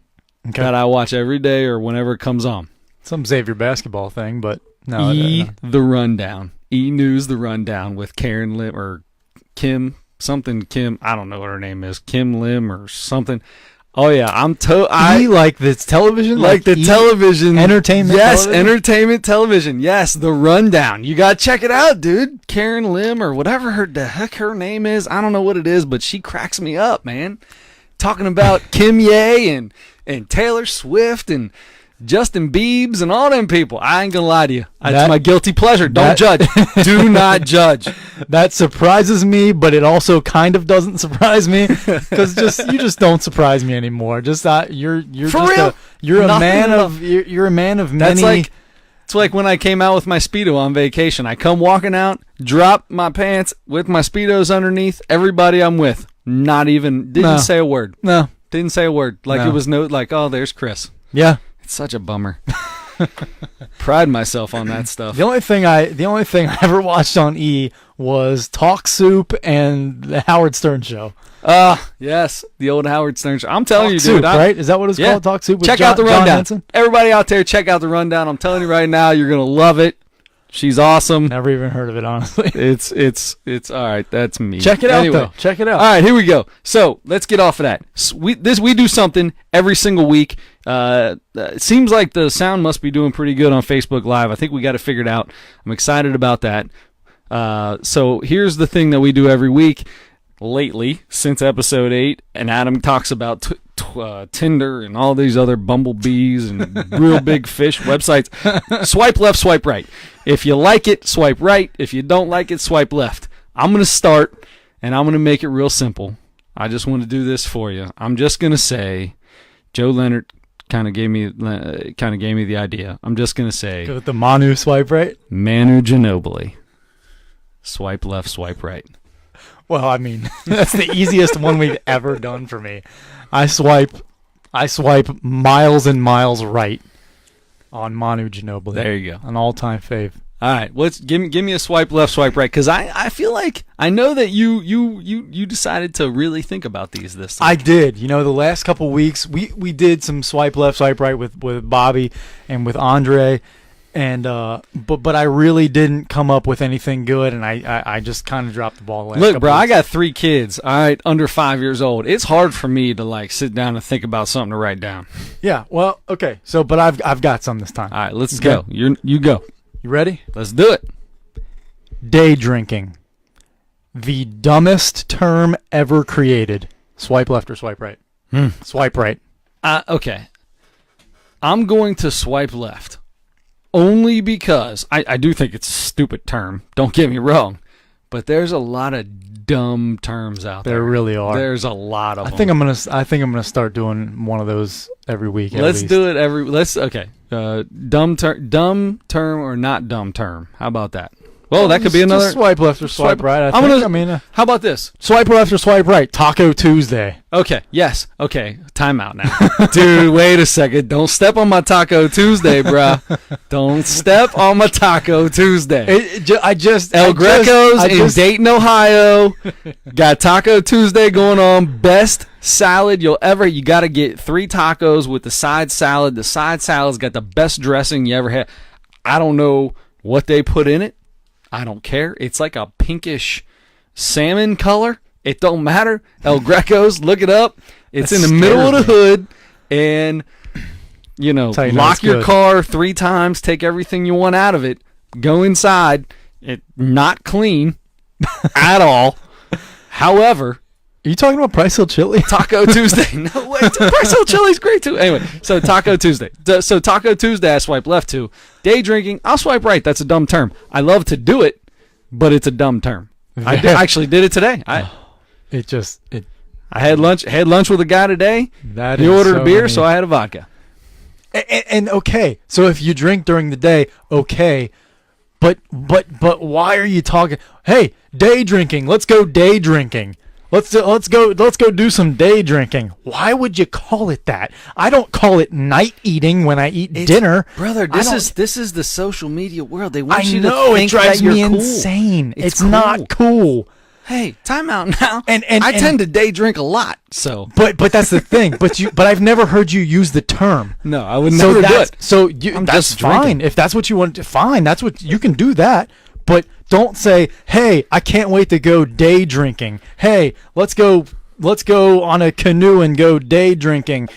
Okay. That I watch every day or whenever it comes on. Some Xavier basketball thing, but no. The Rundown. E News The Rundown with Kim something Kim. I don't know what her name is. Kim Lim or something. Oh yeah, like the television, like the television entertainment. Yes, television? entertainment television. Yes, the Rundown. You gotta check it out, dude. Karen Lim or whatever the heck her name is. I don't know what it is, but she cracks me up, man. Talking about Kim Ye and Taylor Swift and Justin Biebs and all them people. I ain't gonna lie to you. That's my guilty pleasure. Don't judge. Do not judge. That surprises me, but it also kind of doesn't surprise me because you just don't surprise me anymore. Just you're For just real? you're a Nothing man enough. of you're a man of That's many. it's like when I came out with my Speedo on vacation. I come walking out, drop my pants with my Speedos underneath. Everybody I'm with, didn't No. say a word. No, Didn't say a word. Like No. it was oh, there's Chris. yeah. It's such a bummer. Pride myself on that stuff. The only thing I ever watched on E was Talk Soup and the Howard Stern show. Yes, the old Howard Stern show. I'm telling Talk you, Soup, dude. right? Is that what it's Yeah. called? Talk Soup. With Check John, out the John Rundown. Henson? Everybody out there, check out the Rundown. I'm telling you right now, you're gonna love it. She's awesome. Never even heard of it, honestly. It's all right. That's me. Check it out, Anyway. though. Check it out. All right, here we go. So let's get off of that. We do something every single week. It seems like the sound must be doing pretty good on Facebook Live. I think we got it figured out. I'm excited about that. So here's the thing that we do every week. Lately, since episode 8, and Adam talks about Tinder and all these other bumblebees and real big fish websites. Swipe left, swipe right. If you like it, swipe right. If you don't like it, swipe left. I'm going to start, and I'm going to make it real simple. I just want to do this for you. I'm just going to say, Joe Leonard kind of gave me the idea. I'm just going to say, Go with the Manu swipe right. Manu Ginobili. Swipe left, swipe right. Well, I mean, that's the easiest one we've ever done for me. I swipe miles and miles right on Manu Ginobili. There you go. An all-time fave. All right, give me a swipe left, swipe right, because I feel like I know that you decided to really think about these this time. I did. You know, the last couple weeks we did some swipe left, swipe right with Bobby and with Andre, and but I really didn't come up with anything good, and I just kind of dropped the ball. The last Look, couple bro, I weeks. got 3 kids. All right, under 5 years old. It's hard for me to like sit down and think about something to write down. Yeah. Well, okay. So, but I've got some this time. All right, let's Okay. go. You go. You ready? Let's do it. Day drinking. The dumbest term ever created. Swipe left or swipe right? Swipe right. Okay. I'm going to swipe left. Only because I do think it's a stupid term. Don't get me wrong. But there's a lot of dumb terms out there. There really are. There's a lot of them. I think I'm gonna start doing one of those every week. Let's do it okay. Dumb term or not dumb term. How about that? Well, that could be another. Just swipe left or swipe right. How about this? Swipe left or swipe right. Taco Tuesday. Okay. Yes. Okay. Time out now. Dude, wait a second. Don't step on my Taco Tuesday, bruh. Don't step on my Taco Tuesday. El Greco's in Dayton, Ohio. Got Taco Tuesday going on. Best salad you'll ever. You got to get 3 tacos with the side salad. The side salad's got the best dressing you ever had. I don't know what they put in it. I don't care. It's like a pinkish salmon color. It don't matter. El Greco's, look it up. It's in the middle of the hood, and lock your car 3 times, take everything you want out of it, go inside. It not clean at all. However, are you talking about Price Hill Chili? Taco Tuesday. No way. Price Hill Chili's great too. Anyway, so Taco Tuesday. So Taco Tuesday I swipe left to. Day drinking, I'll swipe right. That's a dumb term. I love to do it, but it's a dumb term. I actually did it today. I had lunch with a guy today. He ordered a beer, so I had a vodka. And okay, so if you drink during the day, okay, but why are you talking? Hey, day drinking. Let's go day drinking. Let's go do some day drinking. Why would you call it that? I don't call it night eating when I eat dinner. Brother, this is the social media world. They want you to think it drives that you're me cool. insane. It's cool. not cool. Hey, time out now. And I tend to day drink a lot, so. But that's the thing. But I've never heard you use the term. No, I would never do it. So I'm that's just fine. drinking. If that's what you want to, fine. That's what you can do that. But don't say, "Hey, I can't wait to go day drinking." Hey, let's go on a canoe and go day drinking.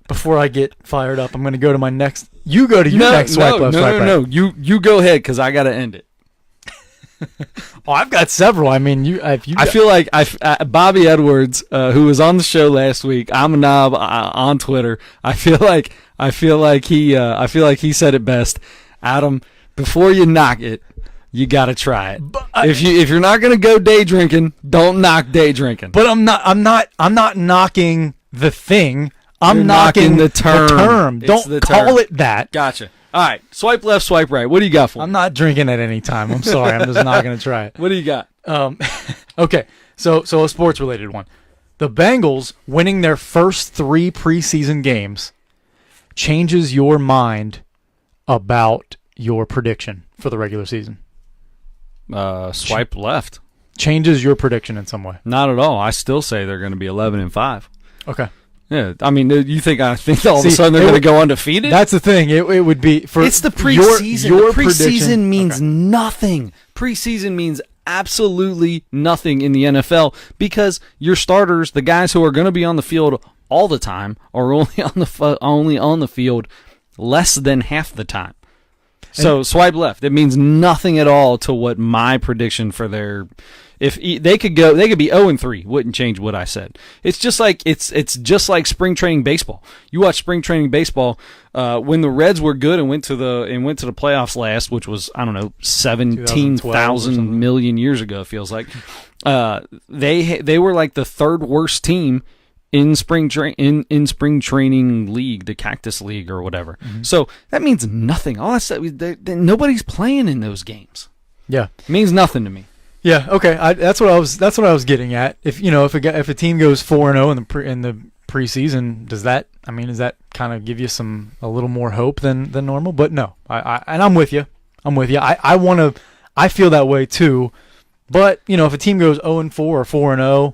Before I get fired up, I'm going to go to my next. You go to your next swipe left, swipe right. No. You go ahead because I got to end it. Oh, I've got several. I mean, I feel like Bobby Edwards, who was on the show last week. I'm a knob on Twitter. I feel like he said it best. Adam, before you knock it, you got to try it. If you're not gonna go day drinking, don't knock day drinking. But I'm not knocking the thing. I'm knocking the term. Don't call it that. Gotcha. All right, swipe left, swipe right. What do you got for me? I'm not drinking at any time. I'm sorry. I'm just not going to try it. What do you got? Okay, so a sports-related one. The Bengals winning their first 3 preseason games changes your mind about your prediction for the regular season. Swipe left. Changes your prediction in some way. Not at all. I still say they're going to be 11-5. Okay. Yeah, I mean, you think all of a sudden they're going to go undefeated? That's the thing. It would be for it's the preseason. Your the preseason means okay. nothing. Preseason means absolutely nothing in the NFL because your starters, the guys who are going to be on the field all the time, are only on the field less than half the time. So swipe left. It means nothing at all to what my prediction for their. If they could be 0-3, wouldn't change what I said. It's just like just like spring training baseball. You watch spring training baseball when the Reds were good and went to the playoffs last, which was 17,000 million years ago. It feels like they were like the third worst team in spring training league, the Cactus League or whatever. Mm-hmm. So that means nothing. All I said, nobody's playing in those games. Yeah, it means nothing to me. Yeah, okay. That's what I was getting at. If a team goes 4-0 in the preseason, does that kind of give you a little more hope than normal? But no, I'm with you. I feel that way too. But if a team goes 0-4 or 4-0,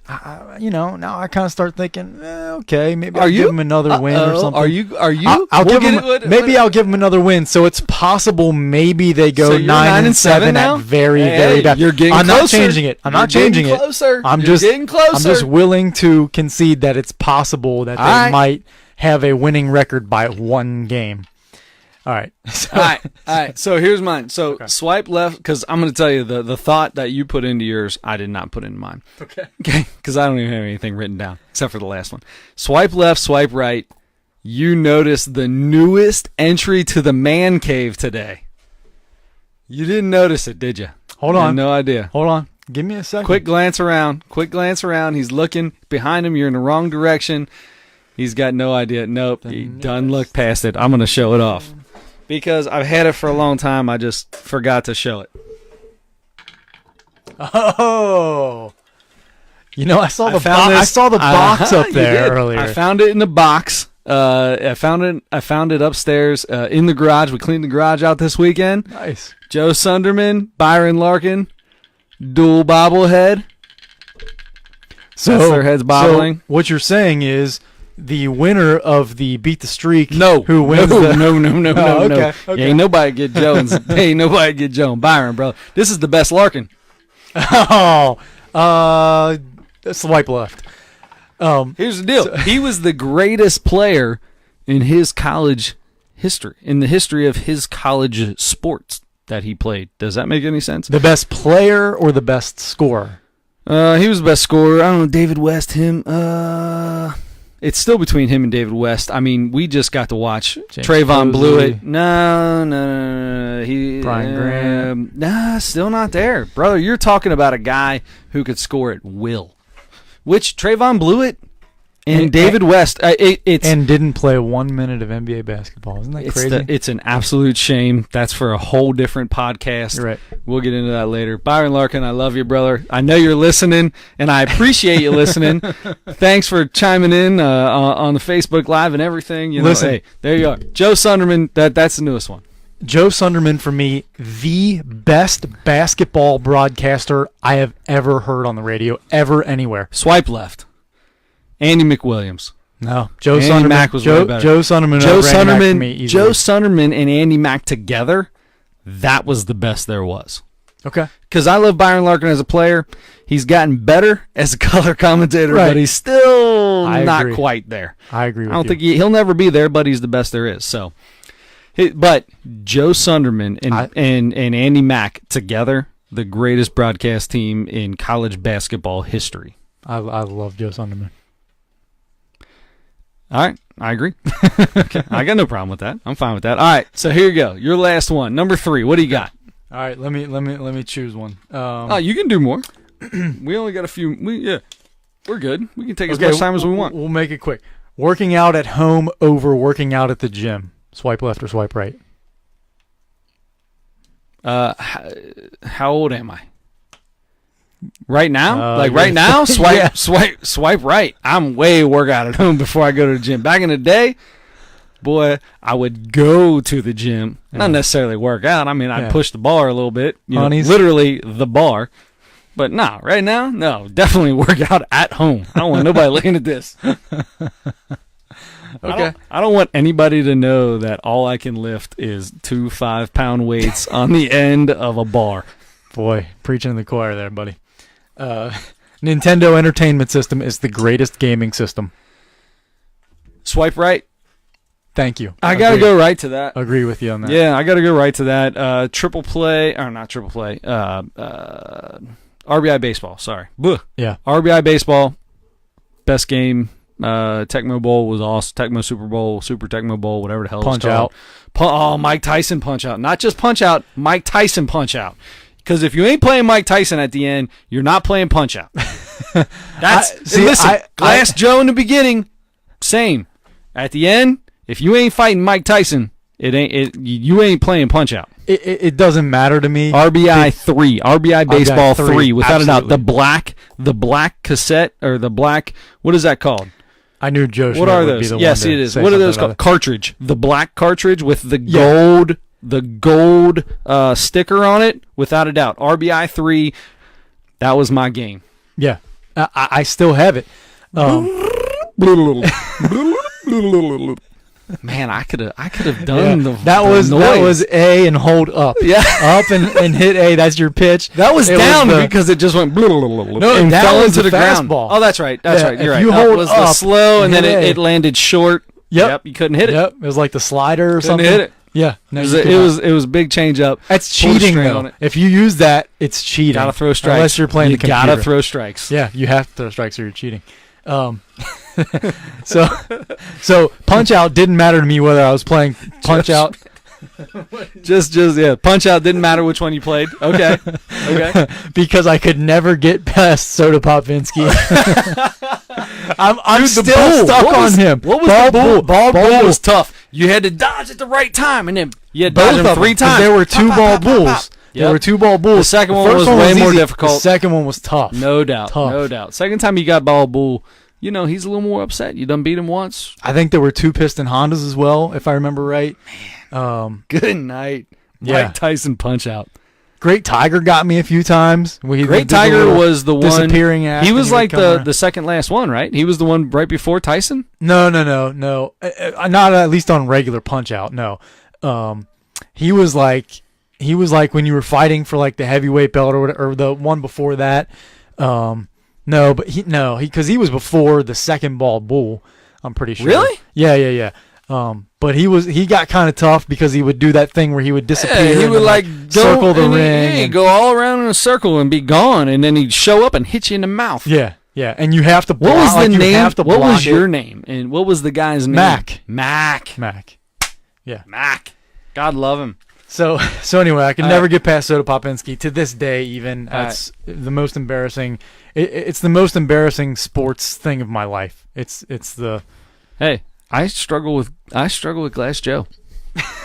now I kind of start thinking, okay, maybe I'll give them another win or something. Are you? I'll give them another win. So it's possible maybe they go 9-7 now? At very bad. You're getting I'm closer. Not changing it. I'm not changing it. I'm getting closer. I'm just willing to concede that it's possible that they might have a winning record by 1 game. All right. All right. So here's mine. So swipe left, because I'm going to tell you the thought that you put into yours, I did not put into mine. Okay. Because I don't even have anything written down except for the last one. Swipe left, swipe right. You notice the newest entry to the man cave today. You didn't notice it, did you? Hold on. I had no idea. Hold on. Give me a second. Quick glance around. He's looking behind him. You're in the wrong direction. He's got no idea. Nope. He done looked past it. I'm going to show it off. Because I've had it for a long time, I just forgot to show it. Oh, I saw the box up there earlier. I found it in the box. I found it upstairs in the garage. We cleaned the garage out this weekend. Nice. Joe Sunderman, Byron Larkin, dual bobblehead. So that's their heads bobbling. So what you're saying is, the winner of the Beat the Streak, no, okay. Ain't nobody get Jones. Ain't nobody get Joe and Byron, bro. This is the best Larkin. Swipe left. Here's the deal. He was the greatest player in his college history, in the history of his college sports that he played. Does that make any sense? The best player or the best scorer? He was the best scorer. I don't know, David West, him. It's still between him and David West. I mean, we just got to watch Trayvon Blewett. No. Brian Graham. Nah, still not there. Brother, you're talking about a guy who could score at will. Which, Trayvon Blewett and David West. And didn't play 1 minute of NBA basketball. Isn't that crazy? It's an absolute shame. That's for a whole different podcast. You're right. We'll get into that later. Byron Larkin, I love you, brother. I know you're listening, and I appreciate you listening. Thanks for chiming in on the Facebook Live and everything. Listen. Hey, there you are. Joe Sunderman, that's the newest one. Joe Sunderman, for me, the best basketball broadcaster I have ever heard on the radio, ever, anywhere. Swipe left. Andy McWilliams. No, Joe Andy Sunderman. Mack was way better. Joe Sunderman. Joe Sunderman and Andy Mack together, that was the best there was. Okay. Because I love Byron Larkin as a player. He's gotten better as a color commentator, Right. but he's still I not agree. quite there. I agree with I don't you. think he'll never be there, but he's the best there is. So, but Joe Sunderman and Andy Mack together, the greatest broadcast team in college basketball history. I love Joe Sunderman. All right, I agree. Okay, I got no problem with that. I'm fine with that. All right, so here you go. Your last one, number 3. What do you got? All right, let me choose one. Oh, you can do more. We only got a few. We're good. We can take as much time as we want. We'll make it quick. Working out at home over working out at the gym. Swipe left or swipe right? How old am I? Right now? you're- right now? Swipe, Yeah. swipe right. I'm way workout at home before I go to the gym. Back in the day, boy, I would go to the gym. Not necessarily work out. I mean, I'd Yeah. push the bar a little bit. Honeys? Literally the bar. But no, right now, no. Definitely work out at home. I don't want nobody looking at this. Okay. I don't want anybody to know that all I can lift is 2 5-pound weights on the end of a bar. Boy, preaching to the choir there, buddy. Nintendo Entertainment System is the greatest gaming system. Swipe right. Thank you. I got to go right to that. Agree with you on that. Yeah, I got to go right to that. Triple play, or not triple play. RBI baseball. Sorry. Blech. Yeah. RBI baseball. Best game. Tecmo Bowl was awesome. Tecmo Super Bowl, Super Tecmo Bowl, whatever the hell. Punch it's called. out. Mike Tyson punch out. Not just punch out. Mike Tyson punch out. Because if you ain't playing Mike Tyson at the end, you're not playing punch out. Listen, Glass Joe in the beginning, same. At the end, if you ain't fighting Mike Tyson, you ain't playing punch out. It doesn't matter to me. RBI 3, RBI baseball 3, without absolutely. a doubt. The black cassette or the black, what is that called? I knew Joe. What are those? Yes, it is. What are those called? Cartridge. The black cartridge with the gold, sticker on it. Without a doubt, RBI 3. That was my game. Yeah, I still have it. Man, I could have done the that was noise. A and hold up. Yeah. Up and hit A. That's your pitch. That was It down the- because it just went and that fell was into the the ground. fastball. Oh, that's right. That's Yeah, right. You're if right. you It hold was the up slow, and then and hit A. it landed short. Yep. You couldn't hit it. Yep. It was like the slider or Couldn't something. hit it. Yeah. No, you could It not. was a big change up. That's Pulled a cheating string though. on it. If you use that, it's cheating. Gotta throw strikes. Unless you're playing you the computer. gotta throw strikes. Yeah, you have to throw strikes or you're cheating. So punch out didn't matter to me whether I was playing punch out. Just Punch out didn't matter which one you played. Okay. Because I could never get past Soda Popinski. I'm Dude, the still bull. stuck What on was- him. What was Ball the bull? bull. Ball was tough. You had to dodge at the right time, and then you had to dodge Both him of 3 them, 'cause times. there were 2 Pop, ball pop, pop, pop, bulls. pop. There Yep. were 2 ball bulls. The second The one first was way more easy. difficult. The second one was tough. No doubt. Tough. No doubt. Second time you got ball bull, he's a little more upset. You done beat him once. I think there were 2 piston Hondas as well, if I remember right. Good night. Yeah. Mike Tyson punch out. Great Tiger got me a few times. Great Tiger was the one disappearing act. He was and would like come the around. second last one, right? He was the one right before Tyson. No. Not at least on regular Punch Out. No. He was like when you were fighting for like the heavyweight belt or the one before that. Because he was before the second ball bull. I'm pretty sure. Really? Yeah. But he got kind of tough because he would do that thing where he would disappear. He and would then, circle the ring. He'd and- go all around in a circle and be gone, and then he'd show up and hit you in the mouth. Yeah. And you have to. What was the you name? have to What block was it. your name? And what was the guy's name? Mac. Mac. God love him. So anyway, I can All never right. get past Soda Popinski to this day. Even that's the most embarrassing. It's the most embarrassing sports thing of my life. It's the. Hey, I struggle with Glass Joe.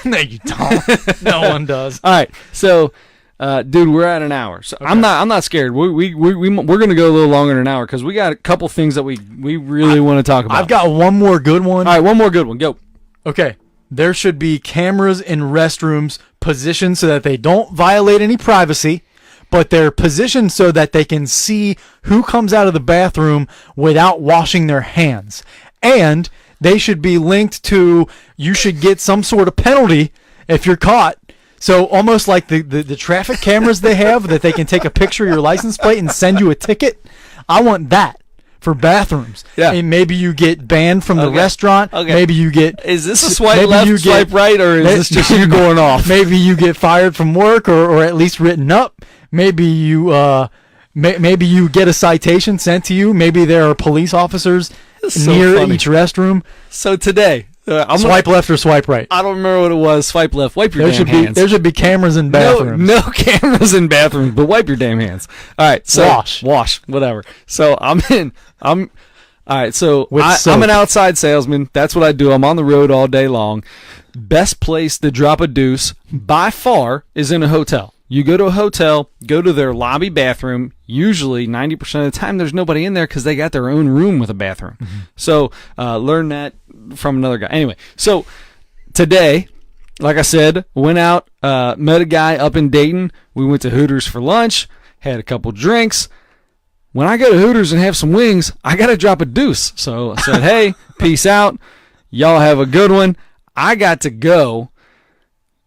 No, you don't. No one does. All right, so, dude, we're at an hour, so I'm not scared. We're gonna go a little longer than an hour because we got a couple things that we really want to talk about. I've got one more good one. All right, one more good one. Go. Okay. There should be cameras in restrooms positioned so that they don't violate any privacy, but they're positioned so that they can see who comes out of the bathroom without washing their hands. And they should be linked to, you should get some sort of penalty if you're caught, So almost like the traffic cameras they have that they can take a picture of your license plate and send you a ticket. I want that for bathrooms. Yeah. And maybe you get banned from the Okay. restaurant. Okay. Maybe you get. Is this a swipe maybe left, you get- swipe right, or is this just you going off? Maybe you get fired from work, or at least written up. Maybe you maybe you get a citation sent to you. Maybe there are police officers That's so near funny. each restroom. So today, Swipe left or swipe right. I don't remember what it was. Swipe left. Wipe your damn hands. There should be cameras in bathrooms. No cameras in bathrooms, but wipe your damn hands. All right, so wash, whatever. So all right. So With soap. I'm an outside salesman. That's what I do. I'm on the road all day long. Best place to drop a deuce by far is in a hotel. You go to a hotel, go to their lobby bathroom. Usually 90% of the time there's nobody in there because they got their own room with a bathroom. Mm-hmm. So learn that from another guy. Anyway, so today, like I said, went out, met a guy up in Dayton. We went to Hooters for lunch, had a couple drinks. When I go to Hooters and have some wings, I got to drop a deuce. So I said, hey, peace out. Y'all have a good one. I got to go.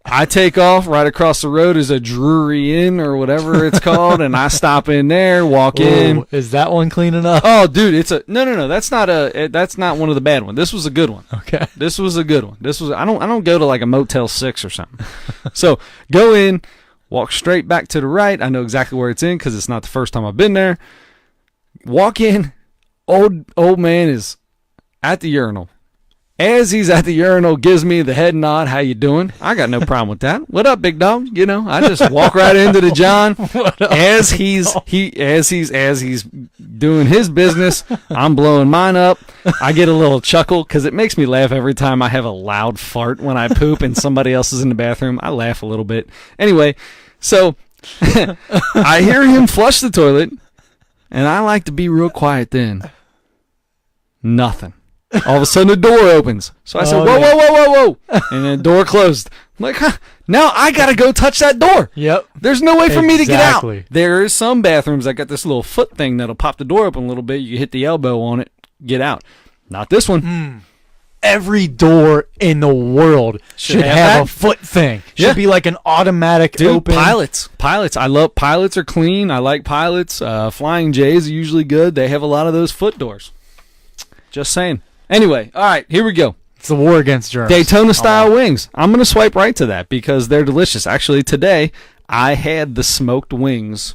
I take off. Right across the road is a Drury Inn or whatever it's called, and I stop in there, walk in. Ooh, is that one clean enough? Oh, dude, it's a no. That's not one of the bad ones. This was a good one. Okay. This was a good one. I don't go to like a Motel 6 or something. So go in, walk straight back to the right. I know exactly where it's in because it's not the first time I've been there. Walk in, old man is at the urinal. As he's at the urinal, gives me the head nod. How you doing? I got no problem with that. What up, big dog? You know, I just walk right into the John. As he's doing his business, I'm blowing mine up. I get a little chuckle because it makes me laugh every time I have a loud fart when I poop and somebody else is in the bathroom. I laugh a little bit. Anyway, so I hear him flush the toilet, and I like to be real quiet then. Nothing. All of a sudden, the door opens. So I said, whoa. And the door closed. I'm like, huh, now I got to go touch that door. Yep. There's no way for me to get out. Exactly. There is some bathrooms that got this little foot thing that'll pop the door open a little bit. You hit the elbow on it, get out. Not this one. Every door in the world should have have a foot thing. Yeah. Should be like an automatic Dude, open. pilots. I love pilots are clean. I like pilots. Flying J's are usually good. They have a lot of those foot doors. Just saying. Anyway, all right, here we go. It's the war against germs. Daytona style wings. I'm going to swipe right to that because they're delicious. Actually, today I had the smoked wings,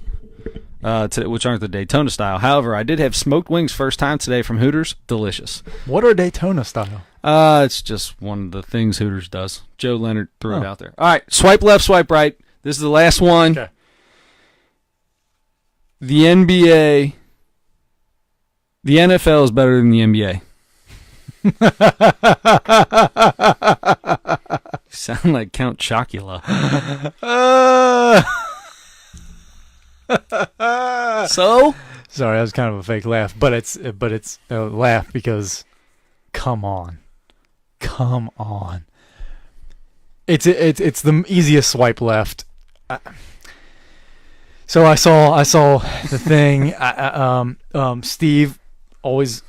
which aren't the Daytona style. However, I did have smoked wings first time today from Hooters. Delicious. What are Daytona style? It's just one of the things Hooters does. Joe Leonard threw it out there. All right, swipe left, swipe right. This is the last one. Okay. The NBA, the NFL is better than the NBA. You sound like Count Chocula. So? Sorry, that was kind of a fake laugh, but it's a laugh because, come on. It's the easiest swipe left. So I saw the thing. Steve, always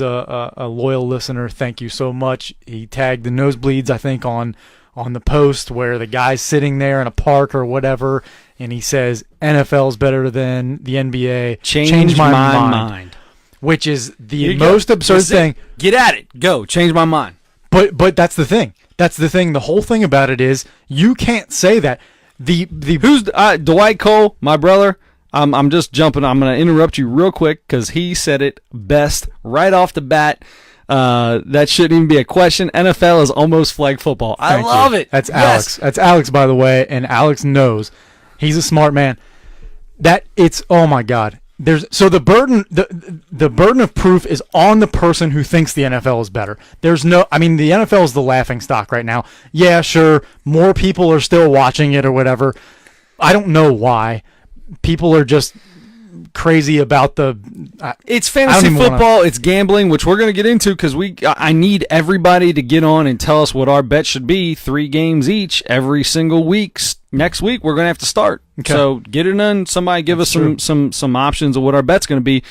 a loyal listener. Thank you so much. He tagged the Nosebleeds, I think, on the post where the guy's sitting there in a park or whatever, and he says NFL's better than the NBA. Change my mind. Which is the Here you most go. absurd thing. Get at it. Go. Change my mind. But that's the thing. The whole thing about it is you can't say that. Who's Dwight Cole, my brother? I'm just jumping. I'm going to interrupt you real quick because he said it best right off the bat. That shouldn't even be a question. NFL is almost flag football. I love it. That's Yes. Alex. That's Alex, by the way, and Alex knows. He's a smart man. Oh my God. The burden of proof is on the person who thinks the NFL is better. The NFL is the laughing stock right now. Yeah, sure, more people are still watching it or whatever. I don't know why. People are just crazy about it's fantasy football. It's gambling, which we're going to get into because I need everybody to get on and tell us what our bet should be. 3 games each every single week. Next week we're going to have to start. Okay. So get it done. Somebody give us some options of what our bet's going to be,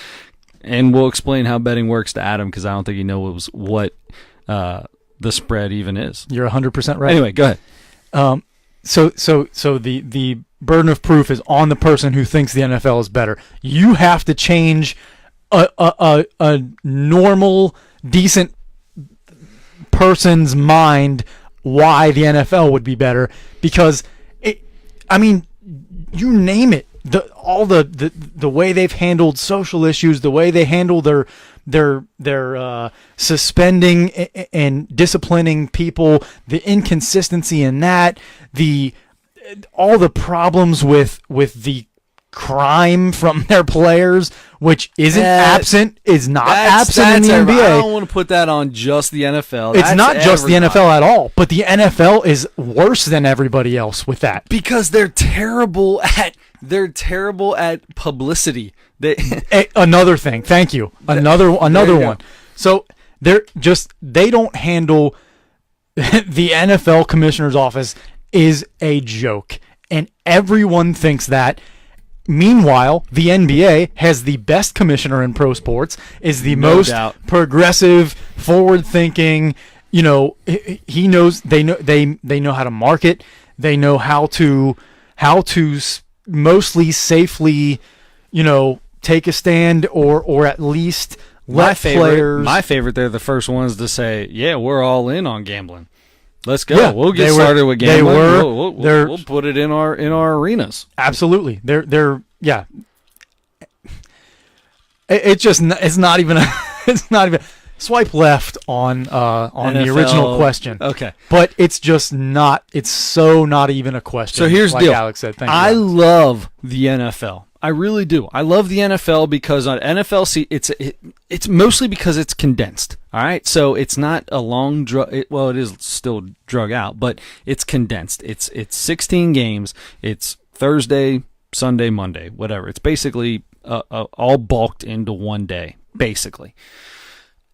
and we'll explain how betting works to Adam because I don't think he knows what the spread even is. You're 100% right. Anyway, go ahead. So the burden of proof is on the person who thinks the NFL is better. You have to change a normal, decent person's mind why the NFL would be better, because you name it. The way they've handled social issues, the way they handle their suspending and disciplining people, the inconsistency in that, all the problems with the crime from their players, which is not absent in the NBA. I don't want to put that on just the NFL. It's not just the NFL at all, but the NFL is worse than everybody else with that, because they're terrible at publicity. Another thing. Thank you. Another one. So they don't handle the NFL commissioner's office is a joke, and everyone thinks that. Meanwhile, the NBA has the best commissioner in pro sports, is the most progressive, forward-thinking. He knows they know how to market. They know how to mostly safely, take a stand or at least let players. My favorite, they're the first ones to say, "Yeah, we're all in on gambling. Let's go. Yeah, we'll get started with gambling. We'll put it in our arenas." Absolutely. They're yeah. It's not even swipe left on NFL, the original question. Okay. But it's just not. It's so not even a question. So here's the deal. Alex said. Thank you, I Alex. love the NFL. I really do. I love the NFL because on NFL, it's mostly because it's condensed. All right, so it's not a long drug. It is still drug out, but it's condensed. It's 16 games. It's Thursday, Sunday, Monday, whatever. It's basically all bulked into one day, basically.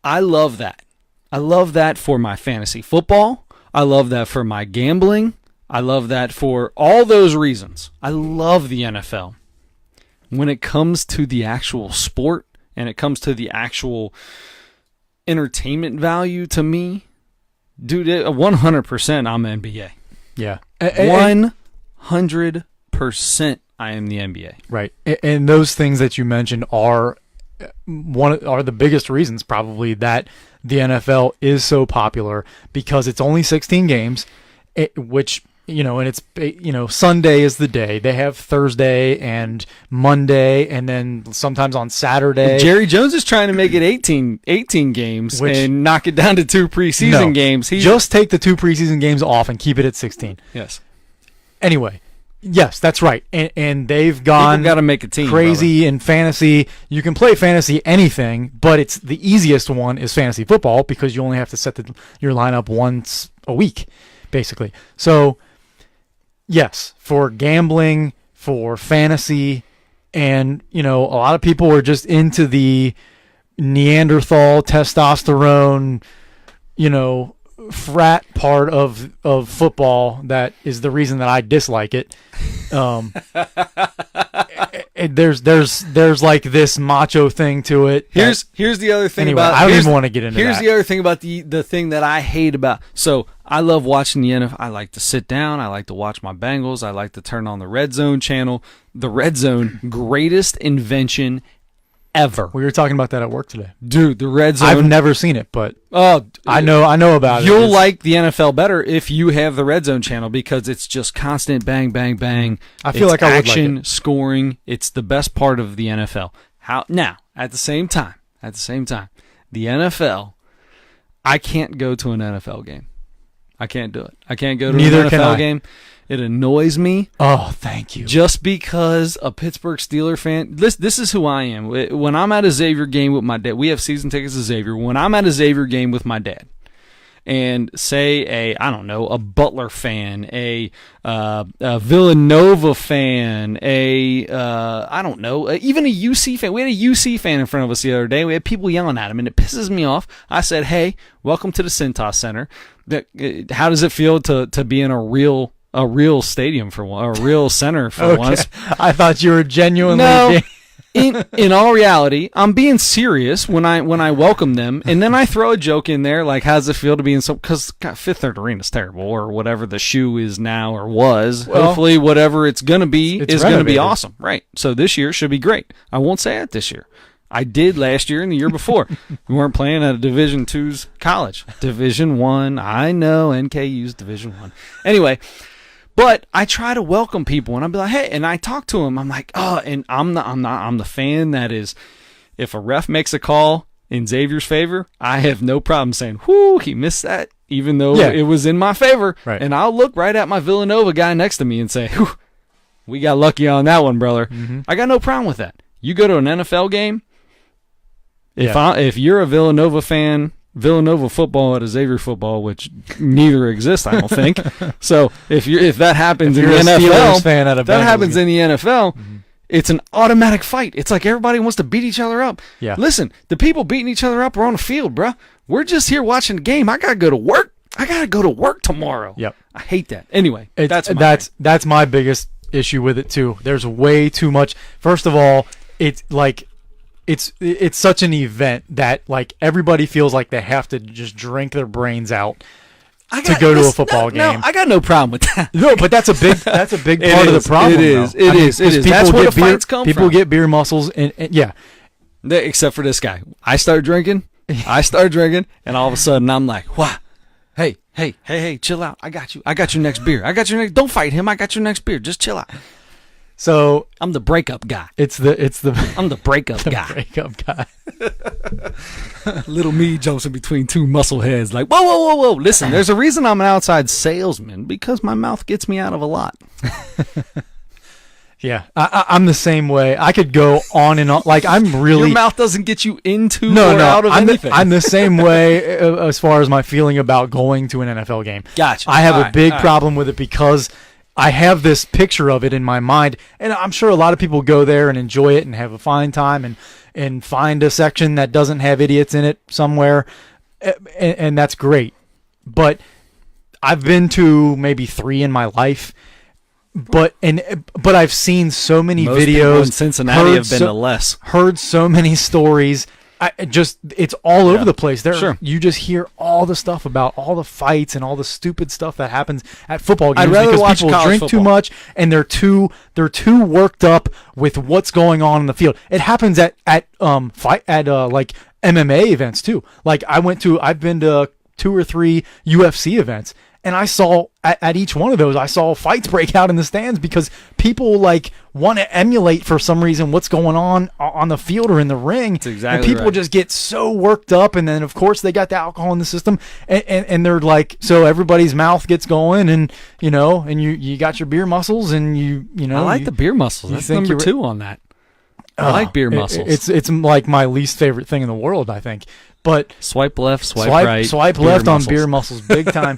I love that. I love that for my fantasy football. I love that for my gambling. I love that for all those reasons. I love the NFL. When it comes to the actual sport and it comes to the actual entertainment value to me, dude, 100% I'm NBA. Yeah. 100% I am the NBA. Right. And those things that you mentioned are the biggest reasons probably that the NFL is so popular, because it's only 16 games, which and it's Sunday is the day. They have Thursday and Monday, and then sometimes on Saturday. Jerry Jones is trying to make it 18 games and knock it down to 2 preseason games. Just take the 2 preseason games off and keep it at 16. Yes. Anyway, yes, that's right. And they've gone got to make a team, crazy in fantasy. You can play fantasy anything, but it's the easiest one is fantasy football, because you only have to set your lineup once a week, basically. So yes, for gambling, for fantasy, and a lot of people are just into the Neanderthal testosterone, frat part of football. That is the reason that I dislike it. There's like this macho thing to it. Here's the other thing anyway, about. I don't even want to get into that. Here's the other thing about the thing that I hate about. So I love watching the NFL. I like to sit down. I like to watch my Bengals. I like to turn on the Red Zone channel. The Red Zone, greatest invention ever. We were talking about that at work today, dude. The Red Zone. I've never seen it, but I know about it. You'll like the NFL better if you have the Red Zone channel, because it's just constant bang, bang, bang. I feel like I would action, like it. Scoring. It's the best part of the NFL. Now at the same time, the NFL. I can't go to an NFL game. I can't do it. I can't go to an NFL game. It annoys me. Oh, thank you. Just because a Pittsburgh Steelers fan. This is who I am. When I'm at a Xavier game with my dad, we have season tickets to Xavier. When I'm at a Xavier game with my dad, and say a Butler fan, a Villanova fan, even a UC fan. We had a UC fan in front of us the other day. We had people yelling at him, and it pisses me off. I said, "Hey, welcome to the Cintas Center. How does it feel to be in a real stadium for one, a real center for once?" I thought you were genuinely. in all reality, I'm being serious when I welcome them, and then I throw a joke in there like, "How's it feel to be in some?" Because Fifth Third Arena is terrible, or whatever the shoe is now or was. Well, hopefully, whatever it's gonna be is gonna be renovated. awesome, right? So this year should be great. I won't say it this year. I did last year and the year before. We weren't playing at a Division II's college. Division I. I know NKU's Division I. Anyway. But I try to welcome people, and I'll be like, "Hey," and I talk to them. I'm like, "Oh," and I'm the fan that is, if a ref makes a call in Xavier's favor, I have no problem saying, "Whoo, he missed that," even though it was in my favor. Right. And I'll look right at my Villanova guy next to me and say, "Whew, we got lucky on that one, brother." Mm-hmm. I got no problem with that. You go to an NFL game. Yeah. If you're a Villanova fan. Villanova football at a Xavier football, which neither exists, I don't think. So if that happens in the NFL, fan at a that Bengals happens game. in the NFL, it's an automatic fight. It's like everybody wants to beat each other up. Yeah. Listen, the people beating each other up are on the field, bruh. We're just here watching the game. I gotta go to work. I gotta go to work tomorrow. Yep. I hate that. Anyway, That's my biggest issue with it too. There's way too much. First of all, it's like it's such an event that like everybody feels like they have to just drink their brains out to go to a football game. No, I got no problem with that. No, but that's a big part of the problem. It is. though. I mean, 'cause That's where the beer, fights come people from. get beer muscles, and yeah. Except for this guy. I start drinking, and all of a sudden I'm like, "Wow, hey, chill out. I got your next beer. Don't fight him. I got your next beer. Just chill out." So I'm the breakup guy. I'm the breakup guy. breakup guy. Little me jumps in between two muscle heads like, whoa. Listen, there's a reason I'm an outside salesman, because my mouth gets me out of a lot. Yeah, I'm the same way. I could go on and on. Like I'm really. Your mouth doesn't get you into No, or out of I'm anything. I'm the same way as far as my feeling about going to an NFL game. Gotcha. I have All a right, big all right. problem with it because I have this picture of it in my mind, and I'm sure a lot of people go there and enjoy it and have a fine time and find a section that doesn't have idiots in it somewhere, and that's great. But I've been to maybe 3 in my life. But I've seen so many Most people videos. in Cincinnati have been to less. Heard so many stories. It's all over the place. Sure. You just hear all the stuff about all the fights and all the stupid stuff that happens at football games. I'd rather because watch people college drink too football. much and they're too worked up with what's going on in the field. It happens at like MMA events too. Like I've been to 2 or 3 UFC events. And I saw at each one of those, I saw fights break out in the stands because people like want to emulate for some reason what's going on the field or in the ring. That's exactly and people right. just get so worked up, and then of course they got the alcohol in the system, and they're like, so everybody's mouth gets going, and and you got your beer muscles, and I like the beer muscles. you That's think number you're- 2 on that. I like beer muscles. It's like my least favorite thing in the world, I think. But Swipe left, swipe right. Swipe beer left muscles. on beer muscles, big time.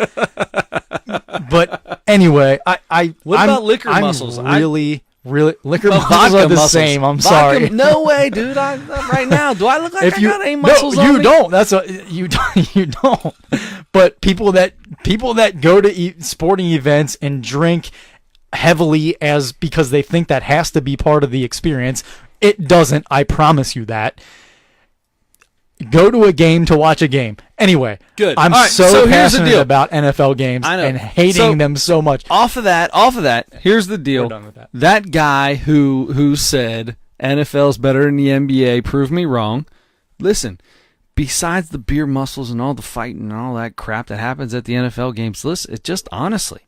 But anyway, What I'm, about liquor I'm muscles? Really, liquor Well, muscles vodka are the muscles. same. I'm Vodka- sorry. No way, dude. Right now, do I look like I got any muscles no, on you me? don't. You don't. You don't. But people that go to sporting events and drink heavily because they think that has to be part of the experience. It doesn't. I promise you that. Go to a game to watch a game. Anyway, Good. I'm All right, so here's the passionate deal. about NFL games I know. and hating So- them so much. Off of that, here's the deal. We're done with that. That guy who said NFL's better than the NBA proved me wrong. Listen, besides the beer muscles and all the fighting and all that crap that happens at the NFL games, listen, it's just honestly,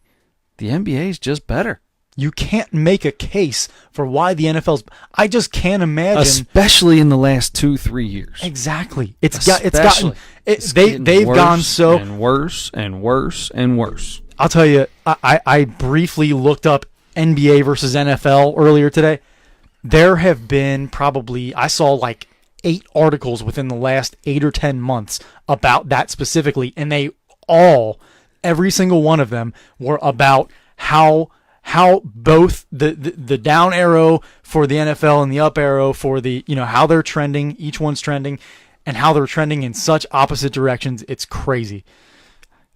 the NBA is just better. You can't make a case for why the NFL's. I just can't imagine. Especially in the last 2-3 years. Exactly. It's Especially. gotten. It's getting They've worse gone so. and worse and worse and worse. I'll tell you. I briefly looked up NBA versus NFL earlier today. There have been I saw like 8 articles within the last 8 or 10 months about that specifically, and every single one of them were about how both the down arrow for the NFL and the up arrow for the how they're trending, each one's trending, and how they're trending in such opposite directions. It's crazy.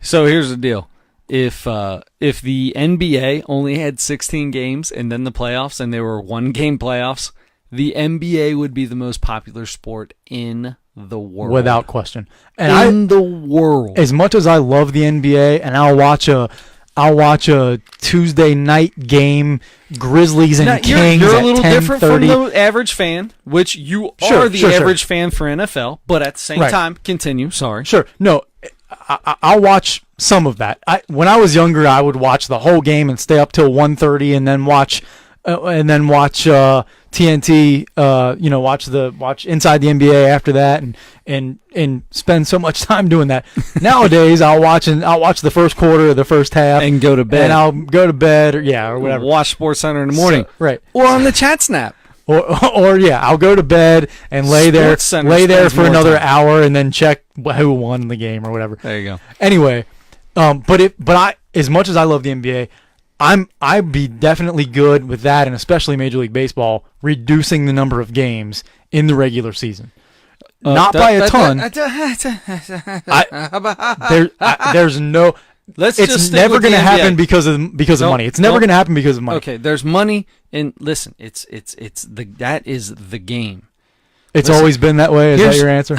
So here's the deal. If the NBA only had 16 games and then the playoffs and they were 1-game playoffs, the NBA would be the most popular sport in the world. Without question. And the world. As much as I love the NBA, and I'll watch a Tuesday night game, Grizzlies and Now, Kings you're at a little different from 10:30. the average fan, which you Sure, are the sure. average fan for NFL, but at the same Right. time, continue. Sorry. Sure. No, I'll watch some of that. When I was younger, I would watch the whole game and stay up till 1:30, and then watch TNT. Watch Inside the NBA after that, and spend so much time doing that. Nowadays, I'll watch the first quarter or the first half And go to bed. and I'll go to bed or whatever. Watch Sports Center in the morning. Right. Or on the chat snap. Or I'll go to bed and lay there SportsCenter for spends another more time. hour and then check who won the game or whatever. There you go. Anyway, as much as I love the NBA, I'd be definitely good with that, and especially Major League Baseball reducing the number of games in the regular season. Not by a ton. There's no. It's never going to happen because of money. It's never going to happen because of money. Okay, there's money, and listen, that is the game. It's Listen, always been that way. Is that here's- your answer?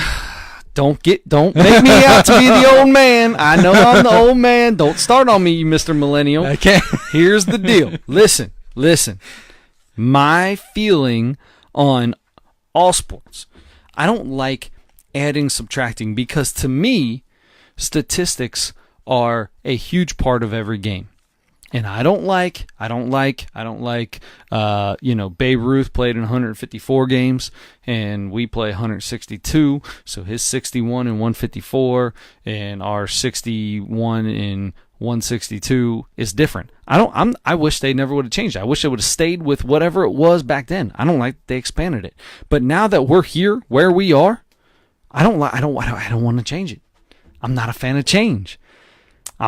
Don't make me out to be the old man. I know I'm the old man. Don't start on me, you Mr. Millennial. I can't. Here's the deal. Listen. My feeling on all sports, I don't like adding, subtracting, because to me, statistics are a huge part of every game. And I don't like, Babe Ruth played in 154 games and we play 162. So his 61 and 154 and our 61 and 162 is different. I wish they never would have changed it. I wish it would have stayed with whatever it was back then. I don't like they expanded it. But now that we're here where we are, I don't want to change it. I'm not a fan of change. I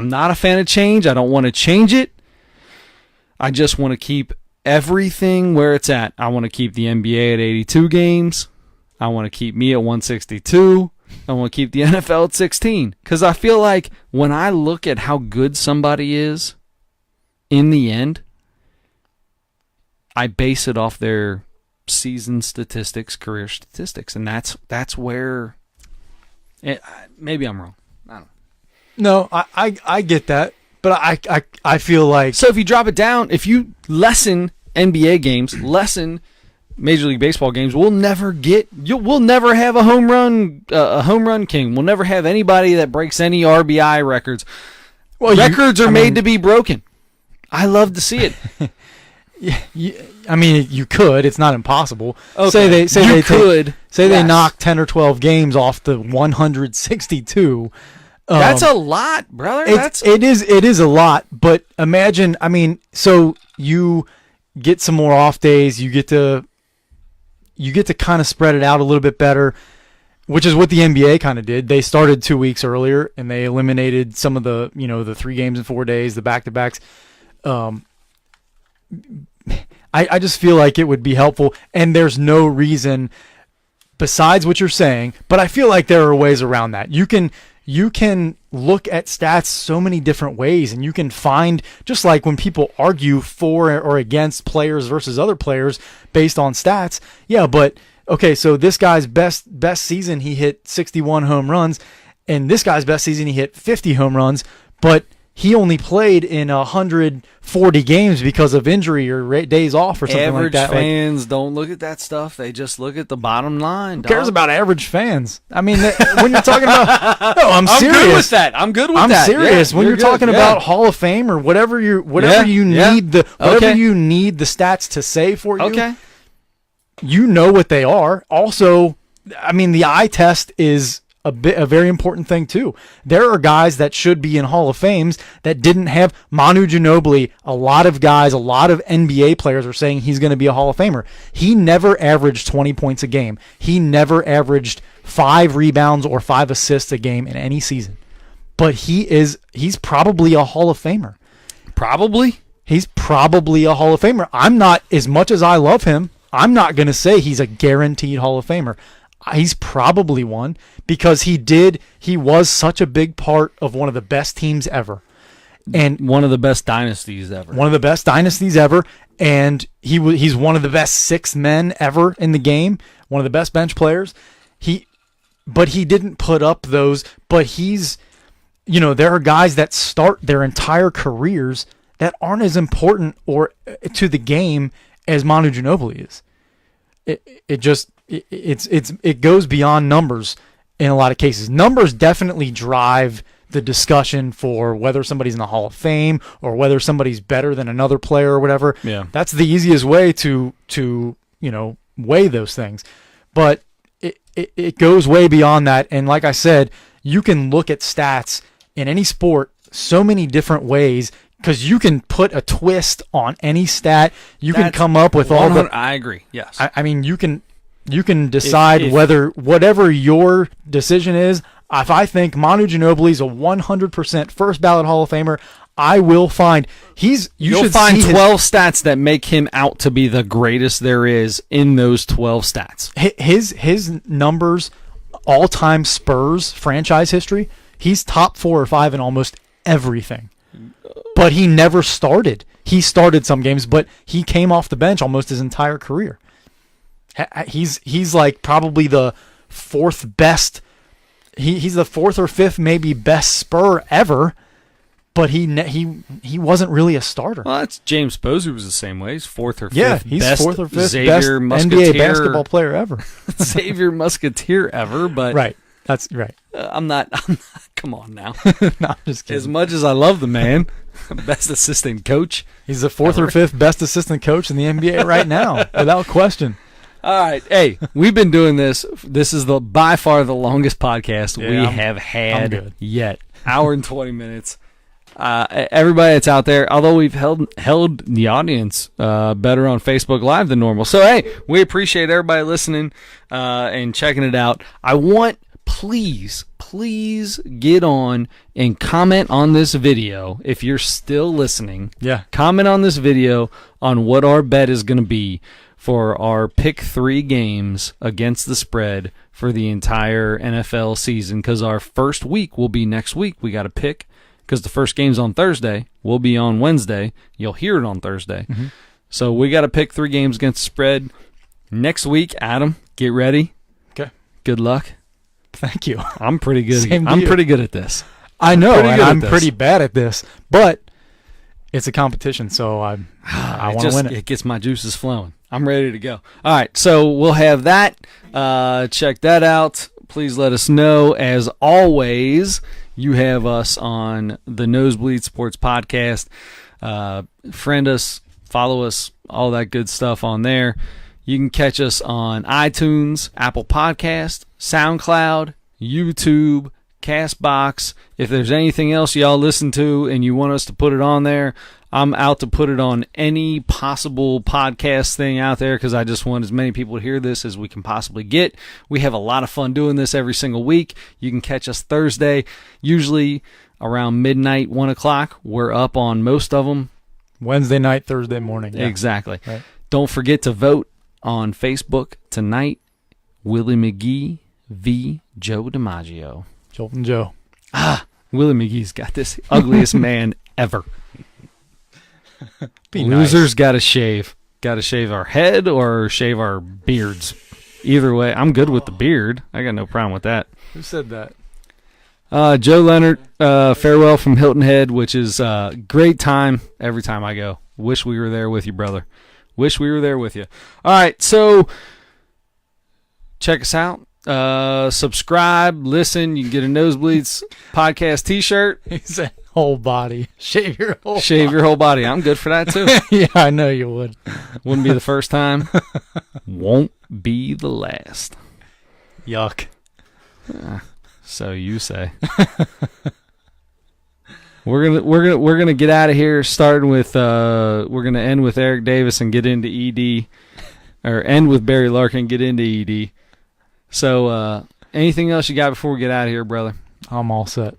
don't want to change it. I just want to keep everything where it's at. I want to keep the NBA at 82 games. I want to keep me at 162. I want to keep the NFL at 16. Because I feel like when I look at how good somebody is, in the end, I base it off their season statistics, career statistics. And that's where... maybe I'm wrong. I don't know. No, I get that, but I feel like So if you drop it down, if you lessen NBA games, lessen Major League Baseball games, we'll never have a home run king. We'll never have anybody that breaks any RBI records. well, Records are made to be broken. I love to see it. you could. It's not impossible. Okay. They knock 10 or 12 games off the 162. That's a lot, brother. It is a lot, but imagine, so you get some more off days, you get to kind of spread it out a little bit better, which is what the NBA kind of did. They started 2 weeks earlier and they eliminated some of the, the 3 games in 4 days, the back-to-backs. I just feel like it would be helpful, and there's no reason besides what you're saying, but I feel like there are ways around that. You can look at stats so many different ways, and you can find, just like when people argue for or against players versus other players based on stats. Yeah, but okay, so this guy's best season he hit 61 home runs, and this guy's best season he hit 50 home runs, but he only played in 140 games because of injury or days off or something like that. Average fans don't look at that stuff. They just look at the bottom line. Who cares about average fans? When you're talking about, no, I'm serious. I'm good with that. I'm serious. Yeah, when you're good. talking about Hall of Fame or whatever you need the stats to say for you. Okay. You know what they are. Also, the eye test is a very important thing too. There are guys that should be in Hall of Fames that didn't have Manu Ginobili. A lot of NBA players are saying he's going to be a Hall of Famer. He never averaged 20 points a game. He never averaged 5 rebounds or 5 assists a game in any season. But he's probably a Hall of Famer. Probably? He's probably a Hall of Famer. I'm not, as much as I love him, I'm not going to say he's a guaranteed Hall of Famer. He's probably one because he was such a big part of one of the best teams ever. And one of the best dynasties ever. and he's one of the best 6 men ever in the game, one of the best bench players. But he didn't put up those. But he's, there are guys that start their entire careers that aren't as important or to the game as Manu Ginobili is. It goes beyond numbers in a lot of cases. Numbers definitely drive the discussion for whether somebody's in the Hall of Fame or whether somebody's better than another player or whatever. Yeah. That's the easiest way to weigh those things. But it goes way beyond that. And like I said, you can look at stats in any sport so many different ways because you can put a twist on any stat. You can come up with all the. I agree. Yes. I mean, you can decide whether whatever your decision is. If I think Manu Ginobili is a 100% first ballot Hall of Famer, I will find you'll find 12 stats that make him out to be the greatest there is in those 12 stats. His numbers, all-time Spurs franchise history, he's top 4 or 5 in almost everything. But he never started. He started some games, but he came off the bench almost his entire career. He's like probably the 4th best. He's the 4th or 5th maybe best Spur ever, but he wasn't really a starter. Well, that's James Posey was the same way. He's 4th or 5th. Yeah, he's best 4th or 5th Xavier best Musketeer, NBA basketball player ever. Xavier Musketeer ever, but right. That's right. I'm not. Come on now. No, I'm just kidding. As much as I love the man, best assistant coach. He's the 4th or 5th best assistant coach in the NBA right now, without question. All right. Hey, we've been doing this. This is by far the longest podcast we have had yet. Hour and 20 minutes. Everybody that's out there, although we've held the audience better on Facebook Live than normal. So, hey, we appreciate everybody listening and checking it out. I want, please get on and comment on this video if you're still listening. Yeah. Comment on this video on what our bet is going to be for our pick 3 games against the spread for the entire NFL season, because our first week will be next week. We got to pick, because the first game's on Thursday. We'll be on Wednesday. You'll hear it on Thursday. Mm-hmm. So we got to pick 3 games against the spread next week. Adam, get ready. Okay. Good luck. Thank you. I'm pretty good. Same to I'm you. pretty good at this. I know, and I'm pretty bad at this, but it's a competition, so I want to win it. It gets my juices flowing. I'm ready to go. All right, so we'll have that. Check that out. Please let us know. As always, you have us on the Nosebleed Sports Podcast. Friend us, follow us, all that good stuff on there. You can catch us on iTunes, Apple Podcast, SoundCloud, YouTube, CastBox. If there's anything else y'all listen to and you want us to put it on there, I'm out to put it on any possible podcast thing out there, because I just want as many people to hear this as we can possibly get. We have a lot of fun doing this every single week. You can catch us Thursday, usually around midnight, 1 o'clock. We're up on most of them. Wednesday night, Thursday morning. Yeah. Exactly. Right. Don't forget to vote on Facebook tonight. Willie McGee v. Joe DiMaggio. Jolton Joe. Willie McGee's got this ugliest man ever. Losers nice. Gotta shave. Gotta shave our head or shave our beards. Either way, I'm good with the beard. I got no problem with that. Who said that? Joe Leonard, farewell from Hilton Head, which is a great time every time I go. Wish we were there with you, brother. Wish we were there with you. All right, so check us out. Subscribe, listen. You can get a Nosebleeds podcast t-shirt. He said whole body. Shave your whole body. I'm good for that, too. Yeah, I know you would. Wouldn't be the first time. Won't be the last. Yuck. So you say. We're gonna get out of here. Starting with we're gonna end with Eric Davis and get into ED, or end with Barry Larkin, get into ED. So anything else you got before we get out of here, brother? I'm all set.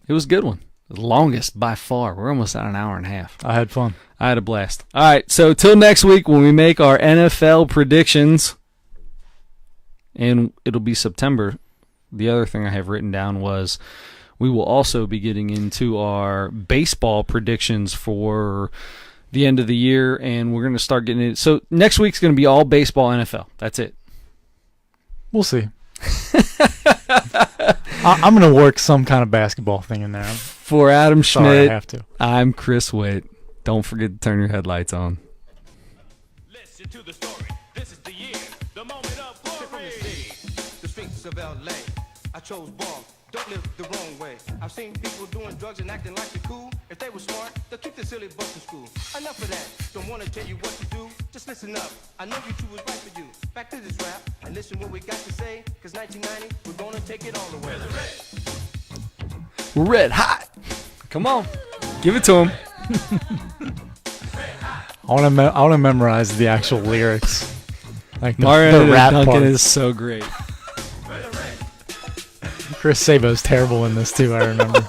It was a good one. The longest by far. We're almost at an hour and a half. I had fun. I had a blast. All right, so till next week when we make our NFL predictions, and it'll be September. The other thing I have written down was we will also be getting into our baseball predictions for the end of the year, and we're going to start getting it. So next week's going to be all baseball, NFL. That's it. We'll see. I'm going to work some kind of basketball thing in there. For Adam Sorry, Schmidt, I have to. I'm Chris Witt. Don't forget to turn your headlights on. Listen to the story. This is the year, the moment of glory. The streets of LA. I chose ball. Don't live the wrong way. I've seen people doing drugs and acting like they're cool. If they were smart, they'll keep their silly butts in school. Enough of that. Don't want to tell you what to do. Just listen up. I know you two was right for you. Back to this rap and listen what we got to say. Cause 1990, we're gonna take it all the way. We're red hot. Come on. Give it to him. I want to memorize the actual lyrics. Like Mario the rap Duncan part. is so great. Chris Sabo's terrible in this too, I remember.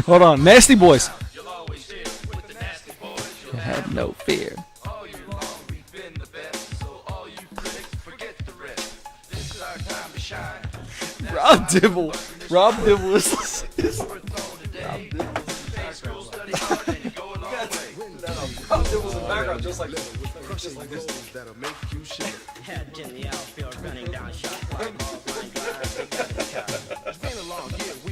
Hold on. Nasty Boys. You'll always share with the nasty boys. You'll Have no fear. all year long we've been the best. So all you critics, forget the rest. This is our time to shine. Rob Dibble. Rob Dibble is We're thrown today. Stay in school, study hard, and you go a long way. Rob Dibble's in the background just like this. That'll make you shiver. Head in the outfield running down shot clock. Ball flying by. It's been a long year. We